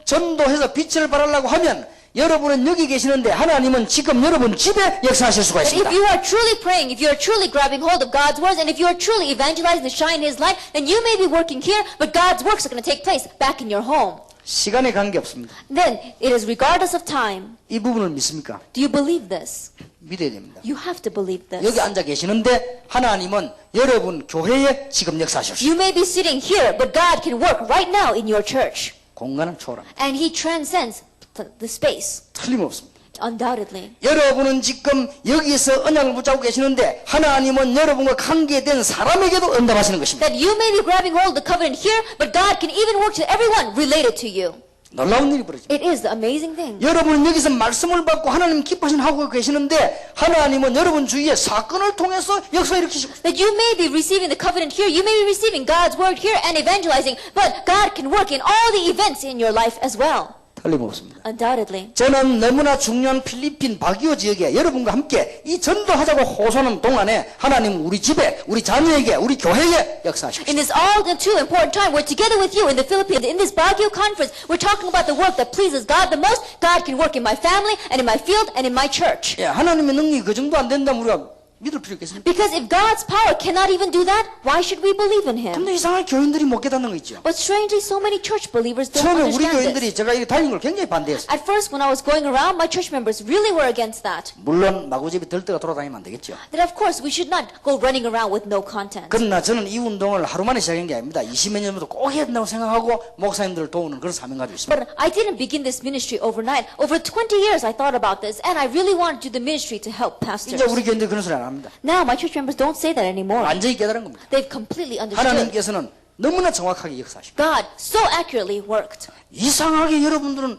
전도해서 빛을 발하려고 하면 여러분은 여기 계시는데 하나님은 지금 여러분 집에 역사하실 수가 But if 있습니다. you are truly praying, if you are truly grabbing hold of God's words, and if you are truly evangelizing to shine His light, then you may be working here, but God's works are going to take place back in your home. 시간에 관계없습니다. Then it is regardless of time. 이 부분을 믿습니까? Do you believe this? 믿어야 됩니다. You have to believe this. 여기 앉아 계시는데 하나님은 여러분 교회에 지금 역사하실 수 있습니다. You may be sitting here, but God can work right now in your church. 공간은 초월합니다. And He transcends the space, 틀림없습니다. undoubtedly. 여러분은 지금 여기서 언약을 붙잡고 계시는데 하나님은 여러분과 관계된 사람에게도 응답하시는 것입니다. That you may be grabbing hold of the covenant here, but God can even work to everyone related to you. 놀라운 일이 벌어집니다. It is the amazing thing. 여러분은 여기서 말씀을 받고 하나님 기뻐하시는 하고 계시는데 하나님은 여러분 주위에 사건을 통해서 역사 일으키시고 That you may be receiving the covenant here, you may be receiving God's word here and evangelizing, but God can work in all the events in your life as well. 틀림없습니다. Undoubtedly. 저는 너무나 중요한 필리핀 바기오 지역에 여러분과 함께 이 전도하자고 호소하는 동안에 하나님 우리 집에 우리 자녀에게 우리 교회에 역사하십시오. In this all too important time, we're together with you in the Philippines. In this Baguio conference, we're talking about the work that pleases God the most. God can work in my family and in my field and in my church. 예, 하나님의 능력이 그 정도 안 된다면 우리가 믿을 필요 있겠습니까? Because if God's power cannot even do that, why should we believe in Him? 근데 이상하게 교인들이 못 깨닫는 거 있죠. But strangely, so many church believers don't 처음에 우리 understand 교인들이 this. 제가 이렇게 다니는 걸 굉장히 반대했어요. At first, when I was going around, my church members really were against that. 물론 마구잡이 들떠가 돌아다니면 안 되겠죠. That of course, we should not go running around with no content. 그러나 저는 이 운동을 하루 만에 시작한 게 아닙니다. 20몇 년부터 꼭 해야 된다고 생각하고 목사님들을 도우는 그런 사명 가지고 있습니다. But I didn't begin this ministry overnight. Over 20 years, I thought about this, and I really wanted to do the ministry to help pastors. 이제 우리 교인들 그런 소리 안 합니다. Now, my church members don't say that anymore. 완전히 깨달은 겁니다. They've completely understood. 하나님께서는 너무나 정확하게 역사하십니다. God so accurately worked. 이상하게 여러분들은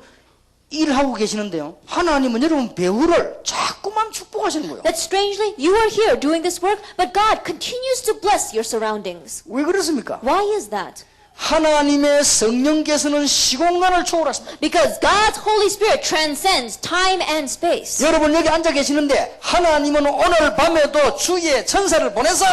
일하고 계시는데요. 하나님은 여러분 배우를 자꾸만 축복하시는 거예요. That strangely, you are here doing this work, but God continues to bless your surroundings. 왜 그렇습니까? Why is that? 하나님의 성령께서는 시공간을 초월하십니다. Because God's Holy Spirit transcends time and space. 여러분 여기 앉아 계시는데 하나님은 오늘 밤에도 주의 천사를 보내서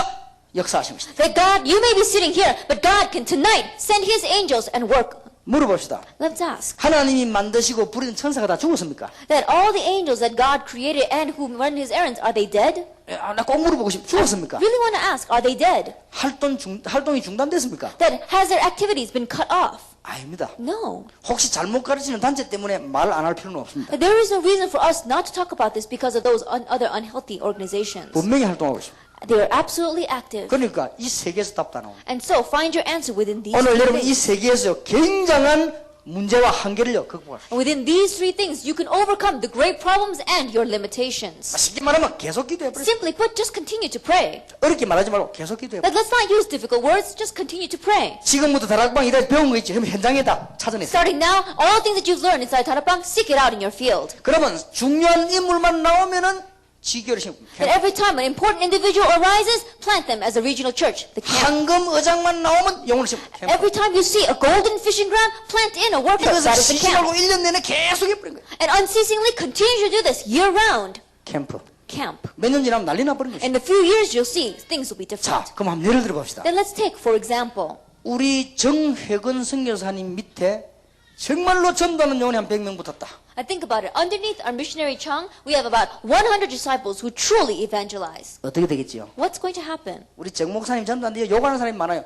역사하십니다. That God, you may be sitting here, but God can tonight send His angels and work. 물어봅시다. Let's ask. 하나님이 만드시고 부린 천사가 다 죽었습니까? That all the angels that God created and who run His errands, are they dead? 나 꼭 물어보고 싶. 죽었습니까? Really want to ask, are they dead? 활동이 중단됐습니까? That has their activities been cut off? 아닙니다. No. 혹시 잘못 가르치는 단체 때문에 말 안 할 필요는 없습니다. That there is no reason for us not to talk about this because of those other unhealthy organizations. 분명히 활동하고 있습니다. They are absolutely active. 그러니까 이 세계에서 답 다 나옵니다. And so find your answer within these 오늘 three 여러분 이 things. 세계에서 굉장한 문제와 한계를요 극복하십시오. And within these three things, you can overcome the great problems and your limitations. 쉽게 말하면 계속 기도해버리세요. Simply put, just continue to pray. 어렵게 말하지 말고 계속 기도해버리세요. But let's not use difficult words, just continue to pray. 지금부터 다락방 일할 배운 거 있죠. 그럼 현장에다 찾아내세요. Starting now, all things that you've learned inside Tarapang, seek it out in your field. 그러면 중요한 인물만 나오면은 지교를 심고 That every time an important individual arises, plant them as a regional church, the camp. 황금 의장만 나오면 영을 심고 Every time you see a golden fishing ground, plant in a worker. 이것을 That is the 쉬지 말고 camp. 1년 내내 계속 해버린 거예요. And unceasingly continue to do this year round. 캠프. Camp. 몇 년 지나면 난리 나버린 거죠. In a few years, you'll see things will be 자, different. 그럼 한번 예를 들어 봅시다. Then let's take, for example, 우리 정회근 선교사님 밑에 정말로 전도하는 영혼이 한 100명 붙었다. I think about it. Underneath our missionary Chung, we have about 100 disciples who truly evangelize. 어떻게 되겠지요? What's going to happen? 우리 정 목사님 전도하는데 욕하는 사람이 많아요.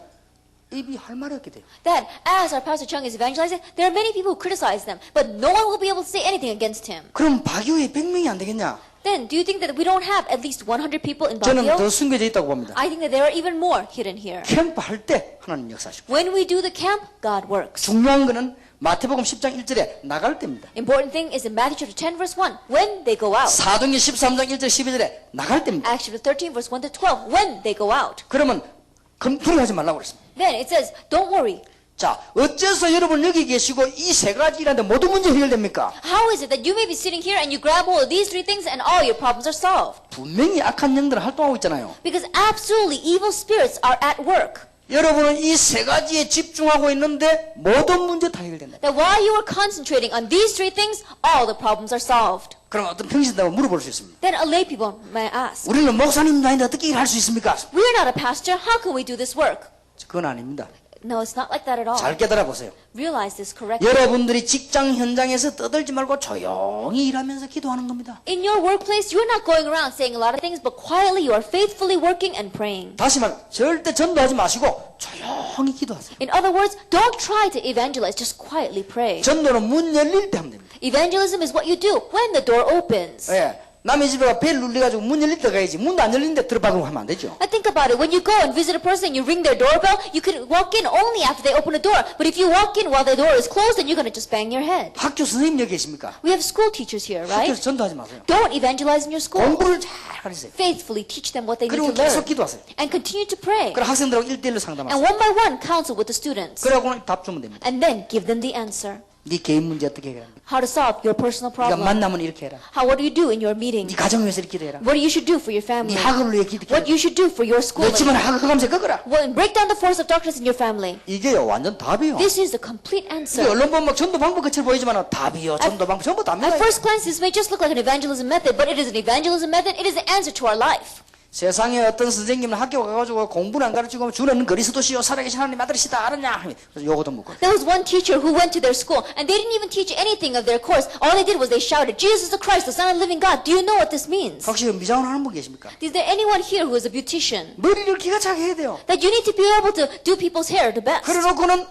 입이 할 말이 없게 돼요. That as our Pastor Chung is evangelizing, there are many people who criticize them, but no one will be able to say anything against him. 그럼 바교에 100명이 안 되겠냐? Then, do you think that we don't have at least 100 people in 저는 더 Baguio? 숨겨져 있다고 봅니다. I think that there are even more hidden here. 캠프 할 때 하나님 역사하시고 When we do the camp, God works. 중요한 거는 마태복음 10장 1절에 나갈 때입니다. Important thing is in Matthew chapter 10 verse 1, when they go out. 사도행전 13장 1절 12절에 나갈 때입니다. Acts chapter 13 verse 1 to 12, when they go out. 그러면 두려워하지 말라고 그랬습니다. Then it says, don't worry. 자, 어째서 여러분 여기 계시고 이 세 가지 일하는데 모든 문제 해결됩니까? How is it that you may be sitting here and you grab hold of these three things and all your problems are solved? 분명히 악한 영들은 활동하고 있잖아요. Because absolutely evil spirits are at work. 여러분은 이 세 가지에 집중하고 있는데 모든 문제 다 해결된다. That while you are concentrating on these three things, all the problems are solved. 그럼 어떤 평신다고 물어볼 수 있습니다. Then a lay people may ask, 우리는 목사님도 아닌데 어떻게 일할 수 있습니까? we're not a pastor, how can we do this work? 그건 아닙니다. No, it's not like that at all. 잘 깨달아 보세요. Realize this correctly. 여러분들이 직장 현장에서 떠들지 말고 조용히 일하면서 기도하는 겁니다. In your workplace, you're not going around saying a lot of things, but quietly you are faithfully working and praying. 다시 말, 절대 전도하지 마시고 조용히 기도하세요. In other words, don't try to evangelize, just quietly pray. 전도는 문 열릴 때 하면 됩니다. Evangelism is what you do when the door opens. 예, 남의 집에 벨 눌려가지고 문 열릴 때 가야지. 문도 안 열리는데 들어가고 하면 안 되죠. I think about it. When you go and visit a person and you ring their doorbell, you can walk in only after they open the door. But if you walk in while the door is closed, then you're going to just bang your head. 학교 선생님 여기 계십니까? We have school teachers here, right? 학교에서 전도하지 마세요. Don't evangelize in your school. 공부를 잘 가르치세요. Faithfully teach them what they need 그리고 to learn. 계속 기도하세요. And continue to pray. 그럼 학생들하고 1대1로 And 상담하세요. one by one, counsel with the students. 그러고는 답 주면 됩니다. And then give them the answer. 네 개인 문제 어떻게 해결합니까? How to solve your personal 네가 problem. 만나면 이렇게 해라. What do you do in your meeting? 네 가정 위해서 이렇게 기도해라. What you should do for your family? 네 학업을 위해 기도해라. What you should do for your 내 schooling? 집안에 학업 감세 꺾어라. Break down the force of darkness in your family. 이게요 완전 답이에요. This is the complete 이게 answer. 언론 보면 막 전도 방법 끝을 보이지만 답이요 전도 방법 전부 답니다. At first glance, this may just look like an evangelism method, but it is an evangelism method. It is the answer to our life. 세상에 어떤 선생님은 학교 가가지고 공부는 안 가르치고 주는 그리스도시요 살아계신 하나님 아들이시다 알았냐? 그래서 요거도 묻고. There was one teacher who went to their school, and they didn't even teach anything of their course. All they did was they shouted, Jesus is the Christ, the Son of the living God. Do you know what this means? 혹시 미장원 하는 분 계십니까? Is there anyone here who is a beautician? 머리를 기가 차게 해야 돼요. That you need to be able to do people's hair the best. 그래놓고는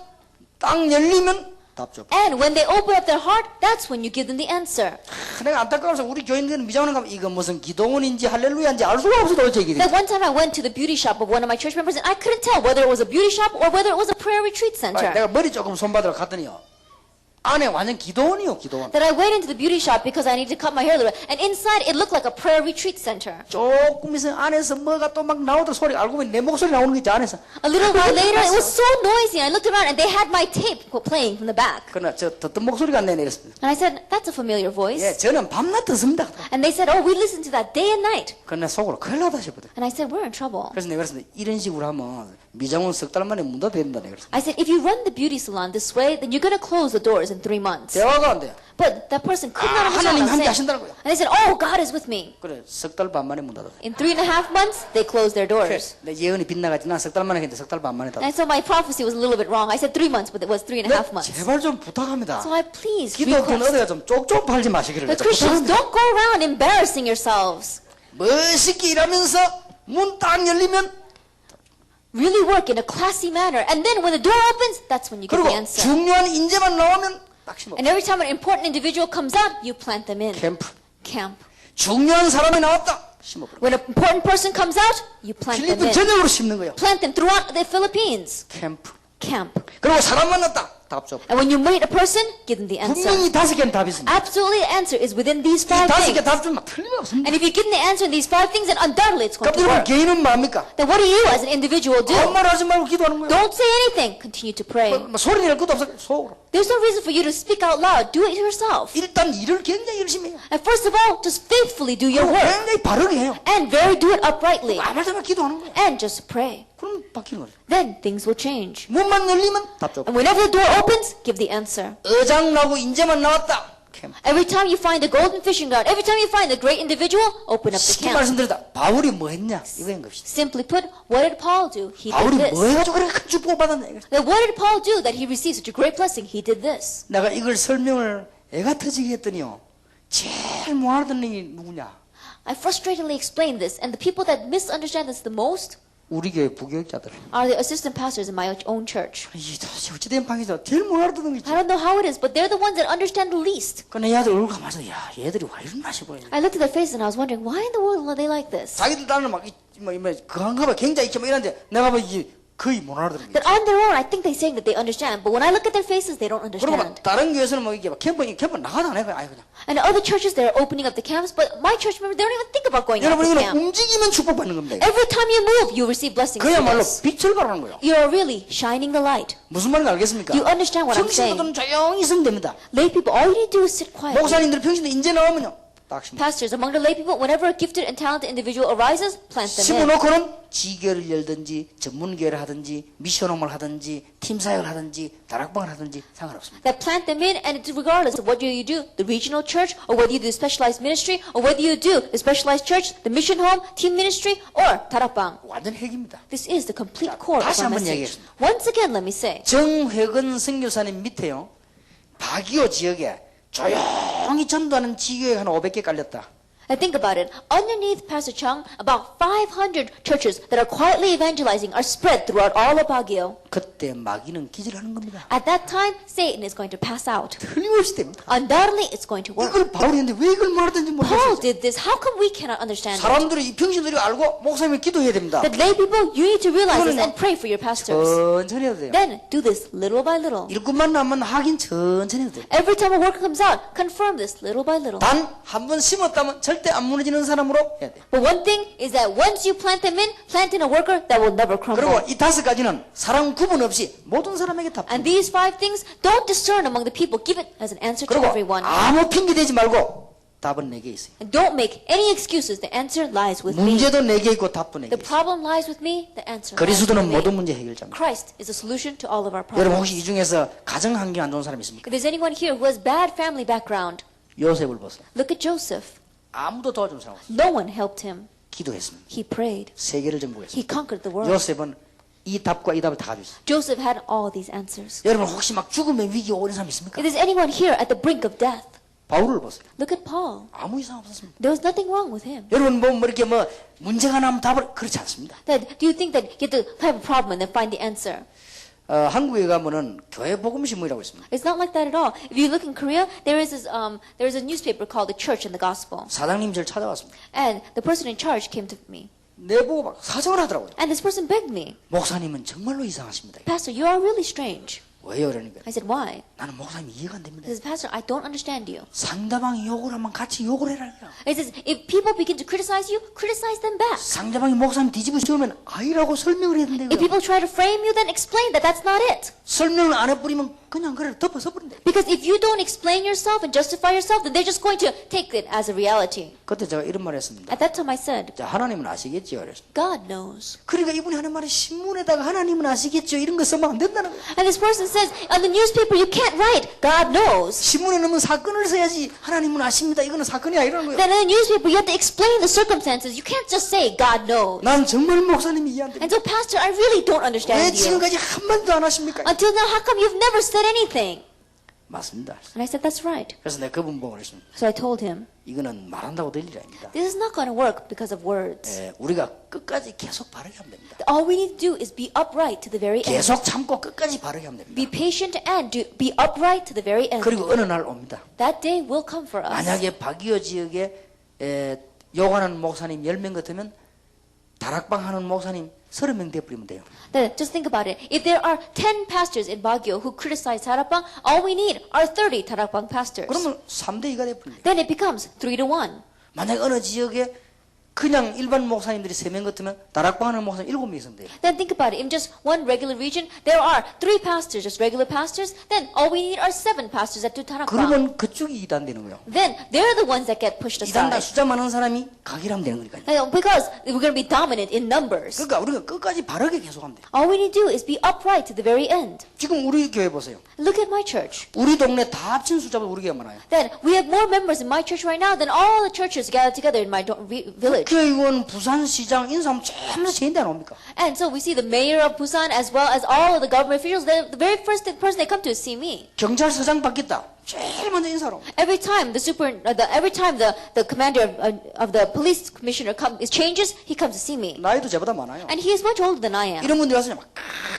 딱 열리면 답 줘. And when they open up their heart, that's when you give them the answer. 내가 안타까워서 우리 교인들은 미장원 가면 이거 무슨 기도원인지 할렐루야인지 알 수가 없어 도대체 이게. That one time I went to the beauty shop of one of my church members, and I couldn't tell whether it was a beauty shop or whether it was a prayer retreat center. 내가 머리 조금 손바닥을 갔더니요. 안에 완전 기도원이요 기도원. That I went into the beauty shop because I needed to cut my hair a little bit, and inside it looked like a prayer retreat center. 조금 있으면 안에서 뭐가 또 막 나오던 소리 알고 보니 내 목소리 나오는 게 있지 안에서. A little while later, it was so noisy. I looked around, and they had my tape playing from the back. 그러나 저 듣던 목소리가 안 내네 이랬습니다. And I said, "That's a familiar voice." 예, 저는 밤낮 듣습니다. And they said, "Oh, we listen to that day and night." 그러나 속으로 큰일 나다 싶거든. And I said, "We're in trouble." 그래서 내가 그랬습니다. 이런 식으로 하면 미장원 석 달 만에 문 닫아야 된다. 내가 그랬습니다. I said, "If you run the beauty salon this way, then you're going to close the doors in 3 months." 대화가 안 돼요. But that person could not understand 하나님 what I 함께 was saying. 하신다고요. And they said, "Oh, God is with me." 그래, 석 달 반 만에 문 닫았어요. In 3.5 months, they closed their doors. 내 예언이 빗나가지. 난 석 달 만에 했는데 석 달 반 만에 닫았어요. And so my prophecy was a little bit wrong. I said 3 months, but it was 3.5 months. 제발 좀 부탁합니다. So I please 기독교는 request 어디가 좀 쪽쪽 팔지 마시기를. the Christians don't go around embarrassing yourselves. 멋있게 일하면서 문 딱 열리면 Really work in a classy manner. And then when the door opens, that's when you get 그리고 the answer. 중요한 인재만 나오면 딱 심어. And every time an important individual comes out, you plant them in 캠프. camp. 중요한 사람이 나왔다. 심어버려. When an important person comes out, you plant them 필리핀 in. 전역으로 심는 거예요. Plant them throughout the Philippines. 캠프. Camp. 그리고 사람 만났다. 답 줘. And when you meet a person, give them the answer. 분명히 5개는 답이 있습니다. Absolutely, the answer is within these 이 5 5개 things. 답 주면 틀림없습니다. And if you give them the answer in these 5 things, then undoubtedly it's going 그럼 to 여러분 work. 개인은 뭡니까? Then what do you as an individual do? 아무 말 하지 말고 기도하는 거예요. Don't say anything. Continue to pray. 뭐 소리 낼 것도 없어. 속으로. There's no reason for you to speak out loud. Do it yourself. 일단 일을 굉장히 열심히 해요. And first of all, just faithfully do your 그리고 work. 굉장히 바르게 해요. And do it uprightly. 아무 때나 기도하는 거예요. And just pray. 그럼 바뀌는 거죠. Then things will change. 문만 열리면 답 줘. And whenever the door opens, give the answer. 의장 나고 인재만 나왔다. 캠프. Every time you find a golden fishing ground, every time you find a great individual, open up the 쉽게 camp. 말씀드리다. 바울이 뭐 했냐? 이거인 것이다. Simply put, what did Paul do? He did 바울이 뭐 this. 해가지고 그렇게 큰 축복을 받았냐? 이거지. Then what did Paul do that he received such a great blessing? He did this. 내가 이걸 설명을 애가 터지게 했더니요. 제일 못 알아듣는 게 누구냐? I frustratedly explained this, and the people that misunderstand this the most 우리 교회 부교육자들. are the assistant pastors in my own church. 이 도대체 어찌된 방이죠? 제일 못 알아듣는 게 있지. I don't know how it is, but they're the ones that understand the least. 근데 얘들 얼굴 가면서 야 얘들이 왜 이런가 싶어요. I looked at their faces and I was wondering, why in the world are they like this? 자기들 나는 막 그한가 봐 굉장히 있지만 이런데 내가 봐 이게 거의 못 알아듣는 That 거야. on their own, I think they're saying that they understand, but when I look at their faces, they don't 그리고 막 understand. 다른 교회에서는 뭐 이게 막 캠프 나가도 안 해. 아이 그냥. And other churches, they're opening up the camps, but my church members, they don't even think about going out 여러분 to 이거는 camp. 움직이면 축복받는 겁니다. Every time you move, you receive blessings. from 그야말로 this. 빛을 발하는 거예요. You're really shining the light. 무슨 말인지 알겠습니까? You understand what I'm saying? 평신도들은 조용히 있으면 됩니다. Lay people, all you need to do is sit quietly. 목사님들 평신도 인재 나오면요. 딱 심어. Pastors, among the lay people, whenever a gifted and talented individual arises, plant them in. 심어놓고는 지교를 열든지 전문교회를 하든지 미션홈을 하든지 팀사역을 하든지 다락방을 하든지 상관없습니다. That plant them in, and it's regardless of whether you do the regional church, or whether you do specialized ministry, or whether you do the specialized church, the mission home, team ministry, or 다락방. 완전 핵입니다. This is the complete core of 다시 our 한번 message. 이야기하겠습니다. Once again, let me say, 정회근 선교사님 밑에요. 바기오 지역에 조용히 전도하는 지교회 한 500개 깔렸다. Now think about it. Underneath Pastor Chung, about 500 churches that are quietly evangelizing are spread throughout all of Baguio. 그때 마귀는 기절하는 겁니다. At that time, Satan is going to pass out. 틀림없이 됩니다. Undoubtedly, it's going to work. 이걸 바울이 했는데 왜 이걸 말하든지 Paul 모르겠어요. did this. How come we cannot understand it? 사람들이 이 병신들이 알고 목사님이 기도해야 됩니다. That lay people, you need to realize this 그거는요. and pray for your pastors. 천천히 해도 돼요. Then do this little by little. 일꾼만 나면 하긴 천천히 해도 돼요. Every time a worker comes out, confirm this little by little. 단 한 번 심었다면 절대 안 무너지는 사람으로 해야 돼요. But one thing is that once you plant them in, plant in a worker that will never 그리고 crumble. 이 5가지는 사람 구분 없이 모든 사람에게 다 And these 5 things, don't discern among the people. Give it as an answer to 그리고 everyone. 아무 핑계 대지 말고 답은 내게 있어요. And don't make any excuses. The answer lies with me. 문제도 내게 있고 답도 내게 The 있어요. problem lies with me. The answer lies 그리스도는 with 모든 me. 문제 해결자입니다. Christ is the solution to all of our 여러분 problems. 혹시 이 중에서 가정 환경 안 좋은 사람 있습니까? If there's anyone here who has bad family background, 요셉을 보세요. look at Joseph. 아무도 도와준 사람 없어요. No one helped him. 기도했습니다. He prayed. 세계를 정복했어요. He conquered the world. 요셉은 이 답과 이 답을 다 가지고 있어요. Joseph had all these answers. 여러분 혹시 막 죽음의 위기에 오는 사람 있습니까? If there's anyone here at the brink of death, 바울을 보세요. look at Paul. 아무 이상 없었습니다. There was nothing wrong with him. 여러분 뭐 이렇게 뭐 문제가 나면 답을 그렇지 않습니다. That, do you think that you have to have a problem and then find the answer? 한국에 가면은 교회 복음신문이라고 있습니다. It's not like that at all. If you look in Korea, there is a newspaper called The Church and the Gospel. 사장님 저를 찾아왔습니다. And the person in charge came to me. 내보고 막 사정을 하더라고요. And this person begged me, 목사님은 정말로 이상하십니다. Pastor, you are really strange. 왜요? 그러니까 I said, why? 나는 목사님 이해가 안 됩니다. He says, Pastor, I don't understand you. 상대방이 욕을 하면 같이 욕을 해라. He says, if people begin to criticize you, criticize them back. 상대방이 목사님 뒤집어 씌우면 아니라고 설명을 해야 If 된다고요. people try to frame you, then explain that that's not it. 설명을 안 해버리면 그냥 그래 덮어서 버린다. Because if you don't explain yourself and justify yourself, then they're just going to take it as a reality. 그때 제가 이런 말 했습니다. At that time I said, 자, 하나님은 아시겠지요. 그래서. God knows. 그러니까 이분이 하는 말이 신문에다가 하나님은 아시겠죠. 이런 거 쓰면 안 된다는 거예요. And this person says, on the newspaper, you can't write, God knows. 신문에 넣으면 사건을 써야지 하나님은 아십니다. 이거는 사건이 아니라는 거예요. Then in the newspaper, you have to explain the circumstances. You can't just say, God knows. 난 정말 목사님이 이해 안 됩니다. And so, Pastor, I really don't 왜 understand you. 지금까지 한 마디도 안 하십니까? Until now, how come you've never said anything? 맞습니다. And I said, that's right. 그래서 내가 그분 보고 그랬습니다. So I told him, 이거는 말한다고 될 일이 아닙니다. this is not going to work because of words. 우리가 끝까지 계속 바르게 하면 됩니다. All we need to do is be upright to the very end. 계속 참고 끝까지 바르게 하면 Be 됩니다. patient and be upright to the very end. 그리고 어느 날 옵니다. That day will come for us. 만약에 바기오 지역에 요가하는 목사님 10명 같으면 다락방 하는 목사님 30명 돼버리면 돼요. Then just think about it. If there are 10 pastors in Baguio who criticize Tarapang, all we need are 30 Tarapang pastors. 그러면 3대2가 돼버립니다. Then it becomes 3-1. 만약 어느 지역에 그냥 일반 목사님들이 3명 같으면 다락방 하는 목사님 7명 있으면 돼요. Then think about it. In just one regular region, there are 3 pastors, just regular pastors. Then all we need are 7 pastors that do Tarapang. 그러면 그쪽이 이단되는 거예요. Then they're the ones that get pushed 이단다 aside. 숫자 많은 사람이 각이라면 되는 거니까요. Because we're going to be dominant in numbers. 그러니까 우리가 끝까지 바르게 계속하면 돼요. All we need to do is be upright to the very end. 지금 우리 교회 보세요. Look at my church. 우리 동네 다 합친 숫자보다 우리 교회가 많아요. Then we have more members in my church right now than all the churches gathered together in my village. 국회의원, 부산시장 인사하면 전부 제인데 안 옵니까? And so we see the mayor of Busan as well as all of the government officials. The very first person they come to is see me. 경찰서장 바뀌었다. 제일 먼저 인사로 옵니다. Every time the commander of the police commissioner changes, he comes to see me. 나이도 저보다 많아요. And he is much older than I am. 이런 분들이 와서 막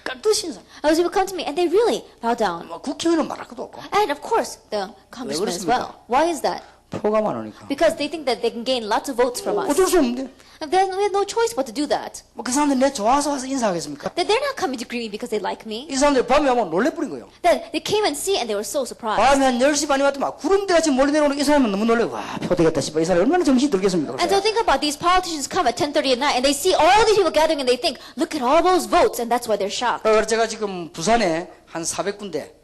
깍듯이 인사. Those people come to me and they really bow down. 뭐 국회의원은 말할 것도 없고. And of course the congressman as well. 그렇습니까? Why is that? 표가 많으니까. Because they think that they can gain lots of votes from us. 어쩔 수 없는데. And then we have no choice but to do that. 뭐 그 사람들 내 좋아서 와서 인사하겠습니까? That they're not coming to greet me because they like me. 이 사람들 밤에 오면 놀래버린 거예요. Then they came and see and they were so surprised. 밤에 한 10시 반에 왔더만 구름대같이 몰려 내려오는 이 사람은 너무 놀래고 와 표 되겠다 싶어. 이 사람이 얼마나 정신이 들겠습니까? And so think about these politicians come at 10:30 at night and they see all these people gathering and they think, look at all those votes, and that's why they're shocked. 그래서 제가 지금 부산에 한 400군데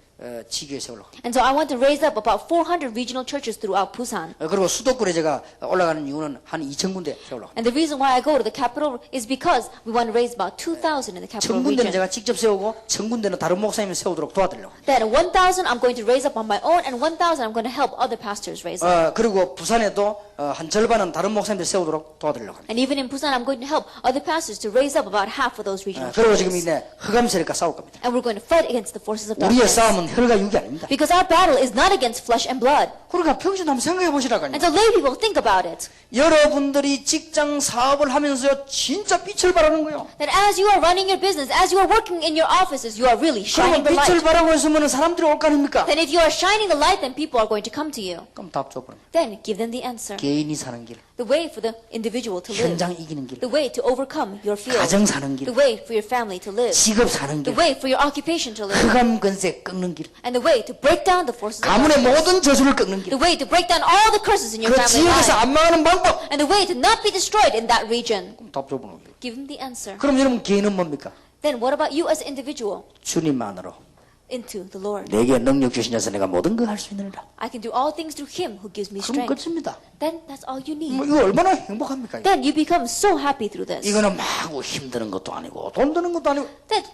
지교에 세우려고. And so I want to raise up about 400 regional churches throughout Busan. 그리고 수도권에 제가 올라가는 이유는 한 2,000군데 세우려고. And the reason why I go to the capital is because we want to raise about 2,000 in the capital 1,000군데는 region. 제가 직접 세우고 1,000군데는 다른 목사님이 세우도록 도와드리려고. Then 1,000 I'm going to raise up on my own, and 1,000 I'm going to help other pastors raise up. 그리고 부산에도 한 절반은 다른 목사님들 세우도록 도와드리려고 합니다. And even in Busan, I'm going to help other pastors to raise up about half of those regional 그리고 지금 churches. 이제 흑암 세력과 싸울 겁니다. And we're going to fight against the forces of 우리의 darkness. 싸움은 혈과 육이 아닙니다. Because our battle is not against flesh and blood. 그러니까 평신 한번 생각해 보시라고요. And so lay people think about it. 여러분들이 직장 사업을 하면서요 진짜 빛을 발하는 거예요. That as you are running your business, as you are working in your offices, you are really shining 그러면 the 빛을 light. 발하고 있으면 사람들이 올 거 아닙니까? Then if you are shining the light, then people are going to come to you. 그럼 답 줘버려. Then give them the answer. 개인이 사는 길, The way for the individual to live. 현장 이기는 길, The way to overcome your field. 가정 사는 The 길, way for your family to live. 직업 사는 The 길, way for your occupation to live. 흑암 권세 꺾는 길, And the way to break down the forces of 가문의 darkness. 모든 저주를 꺾는 길, The way to break down all the curses in your 그 family 지역에서 line. 안 망하는 방법. And the way to not be destroyed in that region. 그럼 답 줘보는 거예요. Give them the answer. 그럼 여러분 개인은 뭡니까? Then what about you as an individual? 주님만으로 Into the Lord. 내게 능력 주신 자서 내가 모든 걸 할 수 있느니라. I can do all things through Him who gives me 그럼 strength. 끝입니다. Then that's all you need. 이거 얼마나 행복합니까? Then you become so happy through this. 이거는 막 힘드는 것도 아니고 돈 드는 것도 아니고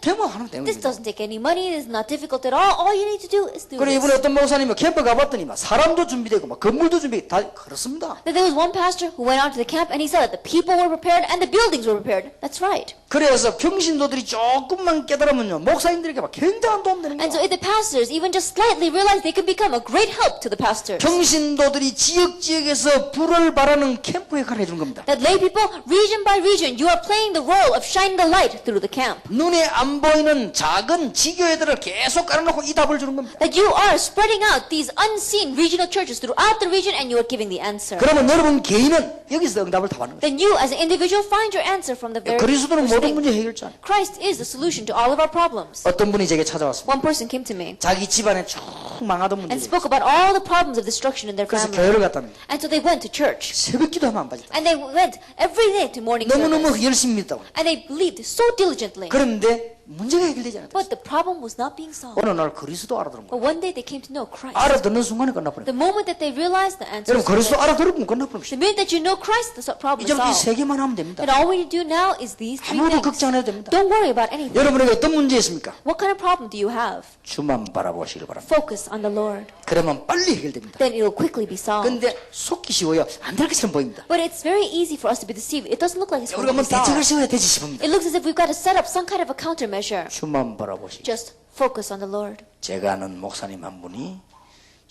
되면 하는 This 때문입니다. doesn't take any money. It's not difficult at all. All you need to do is do 그래 this. 이번에 어떤 목사님이 캠프 가봤더니 막 사람도 준비되고 막 건물도 준비 다 그렇습니다. That there was one pastor who went out to the camp and he said that the people were prepared and the buildings were prepared. That's right. 그래서 평신도들이 조금만 깨달으면요 목사님들에게 막 굉장한 도움 되는 And so 거예요. if the pastors even just slightly realize they can become a great help to the pastors. 평신도들이 지역에서 불을 발하는 캠프 역할을 해주는 겁니다. That lay people, region by region, you are playing the role of shining the light through the camp. 눈에 안 보이는 작은 지교회들을 계속 깔아놓고 이 답을 주는 겁니다. That you are spreading out these unseen regional churches throughout the region and you are giving the answer. 그러면 여러분 개인은 여기서 응답을 답하는 거예요. Then you as an individual find your answer from the very 그리스도는 first 모든 thing. 문제 해결자. Christ is the solution to all of our problems. 어떤 분이 제게 찾아왔습니다. One person came to me 자기 집안에 쭉 망하던 and 문제를 spoke about all the problems of destruction in their 그래서 family. 교회를 갔답니다. And so they went to church. 새벽 기도하면 안 빠지다. And they went every day to morning 너무너무 service. 열심히 믿다고. And they believed so diligently. 그런데 문제가 해결되지 않았다. But the problem was not being solved. 어느 날 그리스도 알아들은 거예요. But one day they came to know Christ. 알아듣는 순간에 끝나버려요. The moment that they realized the answer, 여러분 그리스도 알아들으면 끝나버립니다. the minute that you know Christ, the problem is 이제 이 solved. 세 개만 하면 됩니다. And all we need to do now is these three 아무도 things. 걱정 안 해도 됩니다. Don't worry about anything. 여러분에게 어떤 문제 있습니까? What kind of problem do you have? 주만 바라보시길 바랍니다. Focus on the Lord. 그러면 빨리 해결됩니다. Then it will quickly be solved. 근데 속기 쉬워요. 안 될 것처럼 보입니다. But it's very easy for us to be deceived. It doesn't look like it's going 우리가 뭐 to be 대책을 solved. 세워야 되지 싶습니다. It looks as if we've got to set up some kind of a countermeasure. 주만 바라보시길. Just focus on the Lord. 제가 아는 목사님 한 분이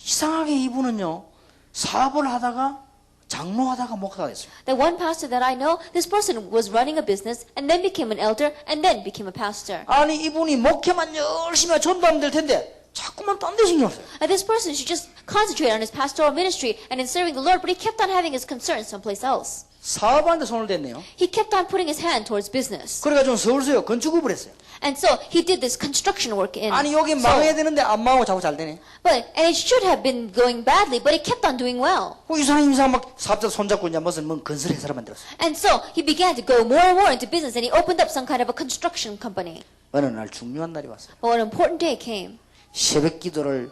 이상하게 이분은요 사업을 하다가 장로하다가 목사가 됐어요. The one pastor that I know, this person was running a business and then became an elder and then became a pastor. 아니 이분이 목회만 열심히 전도하면 될 텐데 자꾸만 딴 데 신경 써요. And this person should just concentrate on his pastoral ministry and in serving the Lord, but he kept on having his concerns someplace else. 사업하는데 손을 댔네요. He kept on putting his hand towards business. 그래가지고 서울서요 건축업을 했어요. And so he did this construction work in 아니 여기 Seoul. 망해야 되는데 안 망하고 자꾸 잘 되네. And it should have been going badly, but it kept on doing well. 이 사람 막 사업자 손잡고 이제 무슨 뭐 건설 회사를 만들었어요. And so he began to go more and more into business and he opened up some kind of a construction company. 어느 날 중요한 날이 왔어요. But an important day came. 새벽 기도를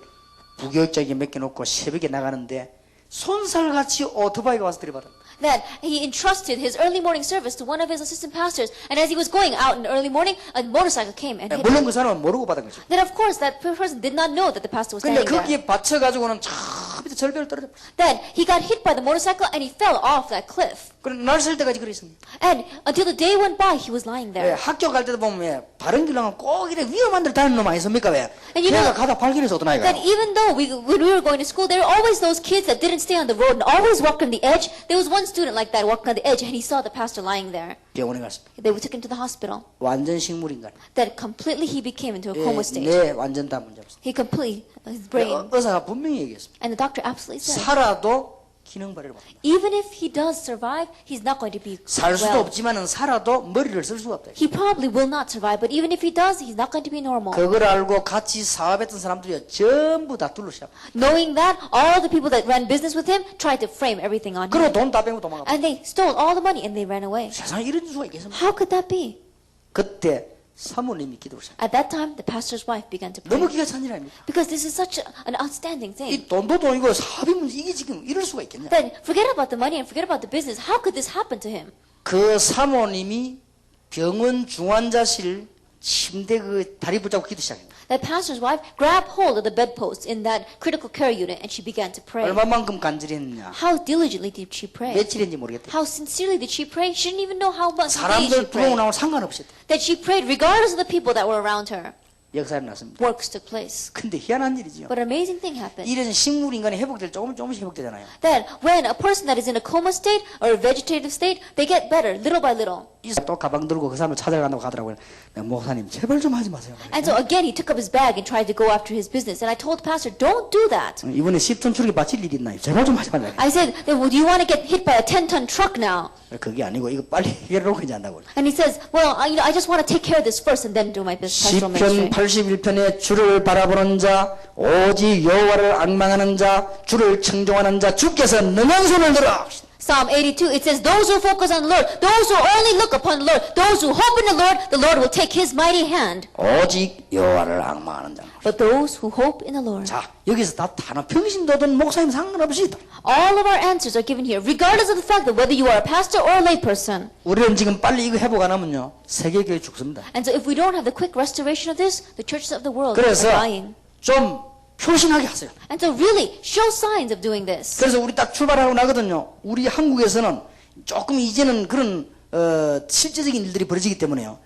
부교육자에게 맡겨놓고 새벽에 나가는데 손살같이 오토바이가 와서 들이받아. That he entrusted his early morning service to one of his assistant pastors, and as he was going out in the early morning, a motorcycle came and hit 물론 him. 그 사람은 모르고 받은 거죠. Then of course that person did not know that the pastor was 근데 standing there. 거기에 받쳐가지고는 저 밑에 절벽을 떨어져. Then he got hit by the motorcycle and he fell off that cliff. 그래 날 쓸 때까지 그랬습니다. And until the day went by, he was lying 예, there. 학교 갈 때도 보면 예, 바른 길로 가면 꼭 이래 위험한 데 다니는 놈 아니습니까? 왜? And you 걔가 know 가다 발길에서 어떤 아이가 That even though when we were going to school, there were always those kids that didn't stay on the road and always walked on the edge. There was one student like that walking on the edge, and he saw the pastor lying there. 병원에 갔습니다. They took him to the hospital. 완전 식물인간. That completely he became into a 예, coma stage. 네, 완전 다 문제 없습니다. He completely, his brain. 의사가 분명히 얘기했습니다. And the doctor absolutely said, 살아도 기능 발휘를 못. even if he does survive, he's not going to be 살 수도 well. 없지만은 살아도 머리를 쓸 수가 없다. He probably will not survive, but even if he does, he's not going to be normal. 그걸 알고 같이 사업했던 사람들이 전부 다 둘러싸. Knowing that, all the people that ran business with him tried to frame everything on him. 그리고 돈 다 빼고 도망가. And they stole all the money and they ran away. 세상에 이런 수가 있겠습니까? How could that be? 그때 사모님이 기도를 시작. At that time, the pastor's wife began to 너무 pray. 기가 찬 일 아닙니까? Because this is such an outstanding thing. 이 돈도 돈이고 사업이 문제 이게 지금 이럴 수가 있겠냐? Then forget about the money and forget about the business. How could this happen to him? 그 사모님이 병원 중환자실 침대 그 다리 붙잡고 기도 시작합니다. That pastor's wife grabbed hold of the bedpost in that critical care unit and she began to pray. 얼마만큼 간절했느냐? How diligently did she pray? 며칠인지 모르겠대. How sincerely did she pray? She didn't even know how much days she 사람들 prayed. 부러우나고 상관없이 That she prayed regardless of the people that were around her. 역사에 났습니다. Works took place. 근데 희한한 일이죠. But an amazing thing happened. 이런 식물 인간이 회복될 조금씩 회복되잖아요. That when a person that is in a coma state or a vegetative state, they get better little by little. 또 가방 들고 그 사람을 찾아간다고 하더라고요. 목사님 제발 좀 하지 마세요. And so again, he took up his bag and tried to go after his business. And I told the pastor, don't do that. 이번에 10톤 추르기 바칠 일이 있나요? 제발 좀 하지 말라. I said, well, do you want to get hit by a 10-ton truck now? 그게 아니고 이거 빨리 해결하고 이제 한다고. And he says, well, I just want to take care of this first and then do my pastoral ministry. 10편 81편에 주를 바라보는 자 오직 여호와를 앙망하는 자 주를 청종하는 자 주께서 능한 손을 들어. Psalm 82, it says, those who focus on the Lord, those who only look upon the Lord, those who hope in the Lord will take his mighty hand. 오직 여호와를 앙망하는 자. But those who hope in the Lord. 자, 여기서 다 단어 평신도든 목사님 상관없이 All of our answers are given here, regardless of the fact that whether you are a pastor or a lay person. 우리는 지금 빨리 이거 회복 안 하면요 세계교회 죽습니다. And so if we don't have the quick restoration of this, the churches of the world are 그래서 dying. 좀 표신하게 하세요. And so really, show signs of doing this. 그래서 우리 딱 출발하고 나거든요. 우리 한국에서는 조금 이제는 그런 실제적인 일들이 벌어지기 때문에요.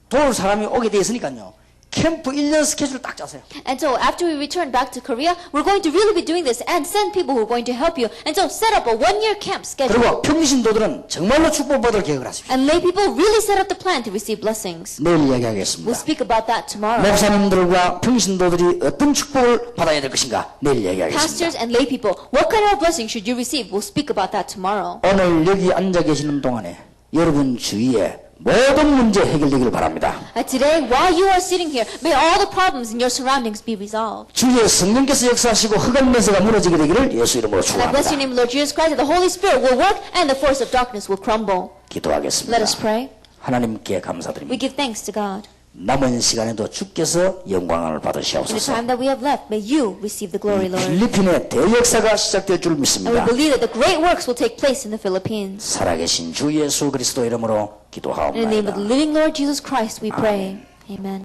도울 사람이 오게 돼 있으니까요. 캠프 1년 스케줄 딱 짜세요. And so after we return back to Korea, we're going to really be doing this and send people who are going to help you. And so set up a 1-year camp schedule. 그리고 평신도들은 정말로 축복받을 계획을 하십시오. And lay people really set up the plan to receive blessings. 내일 We'll 이야기하겠습니다. speak about that tomorrow. 목사님들과 평신도들이 어떤 축복을 받아야 될 것인가 내일 이야기하겠습니다. Pastors and lay people, what kind of blessing should you receive? We'll speak about that tomorrow. 오늘 여기 앉아 계시는 동안에 여러분 주위에 모든 문제 해결되기를 바랍니다. Today, while you are sitting here, may all the problems in your surroundings be resolved. 주의 성령께서 역사하시고 흑암 권세가 무너지게 되기를 예수 이름으로 And I bless 축원합니다. your name, Lord Jesus Christ, that the Holy Spirit will work and the force of darkness will crumble. 기도하겠습니다. Let us pray. 하나님께 We 감사드립니다. give thanks to God. 남은 시간에도 주께서 영광을 In the 받으시옵소서. time that we have left, may you receive the glory, Lord. 필리핀의 대역사가 시작될 줄 And we 믿습니다. believe that the great works will take place in the Philippines. 살아계신 주 예수 그리스도 이름으로 In the name of the 기도하옵나이다. living Lord Jesus Christ, we pray. Amen.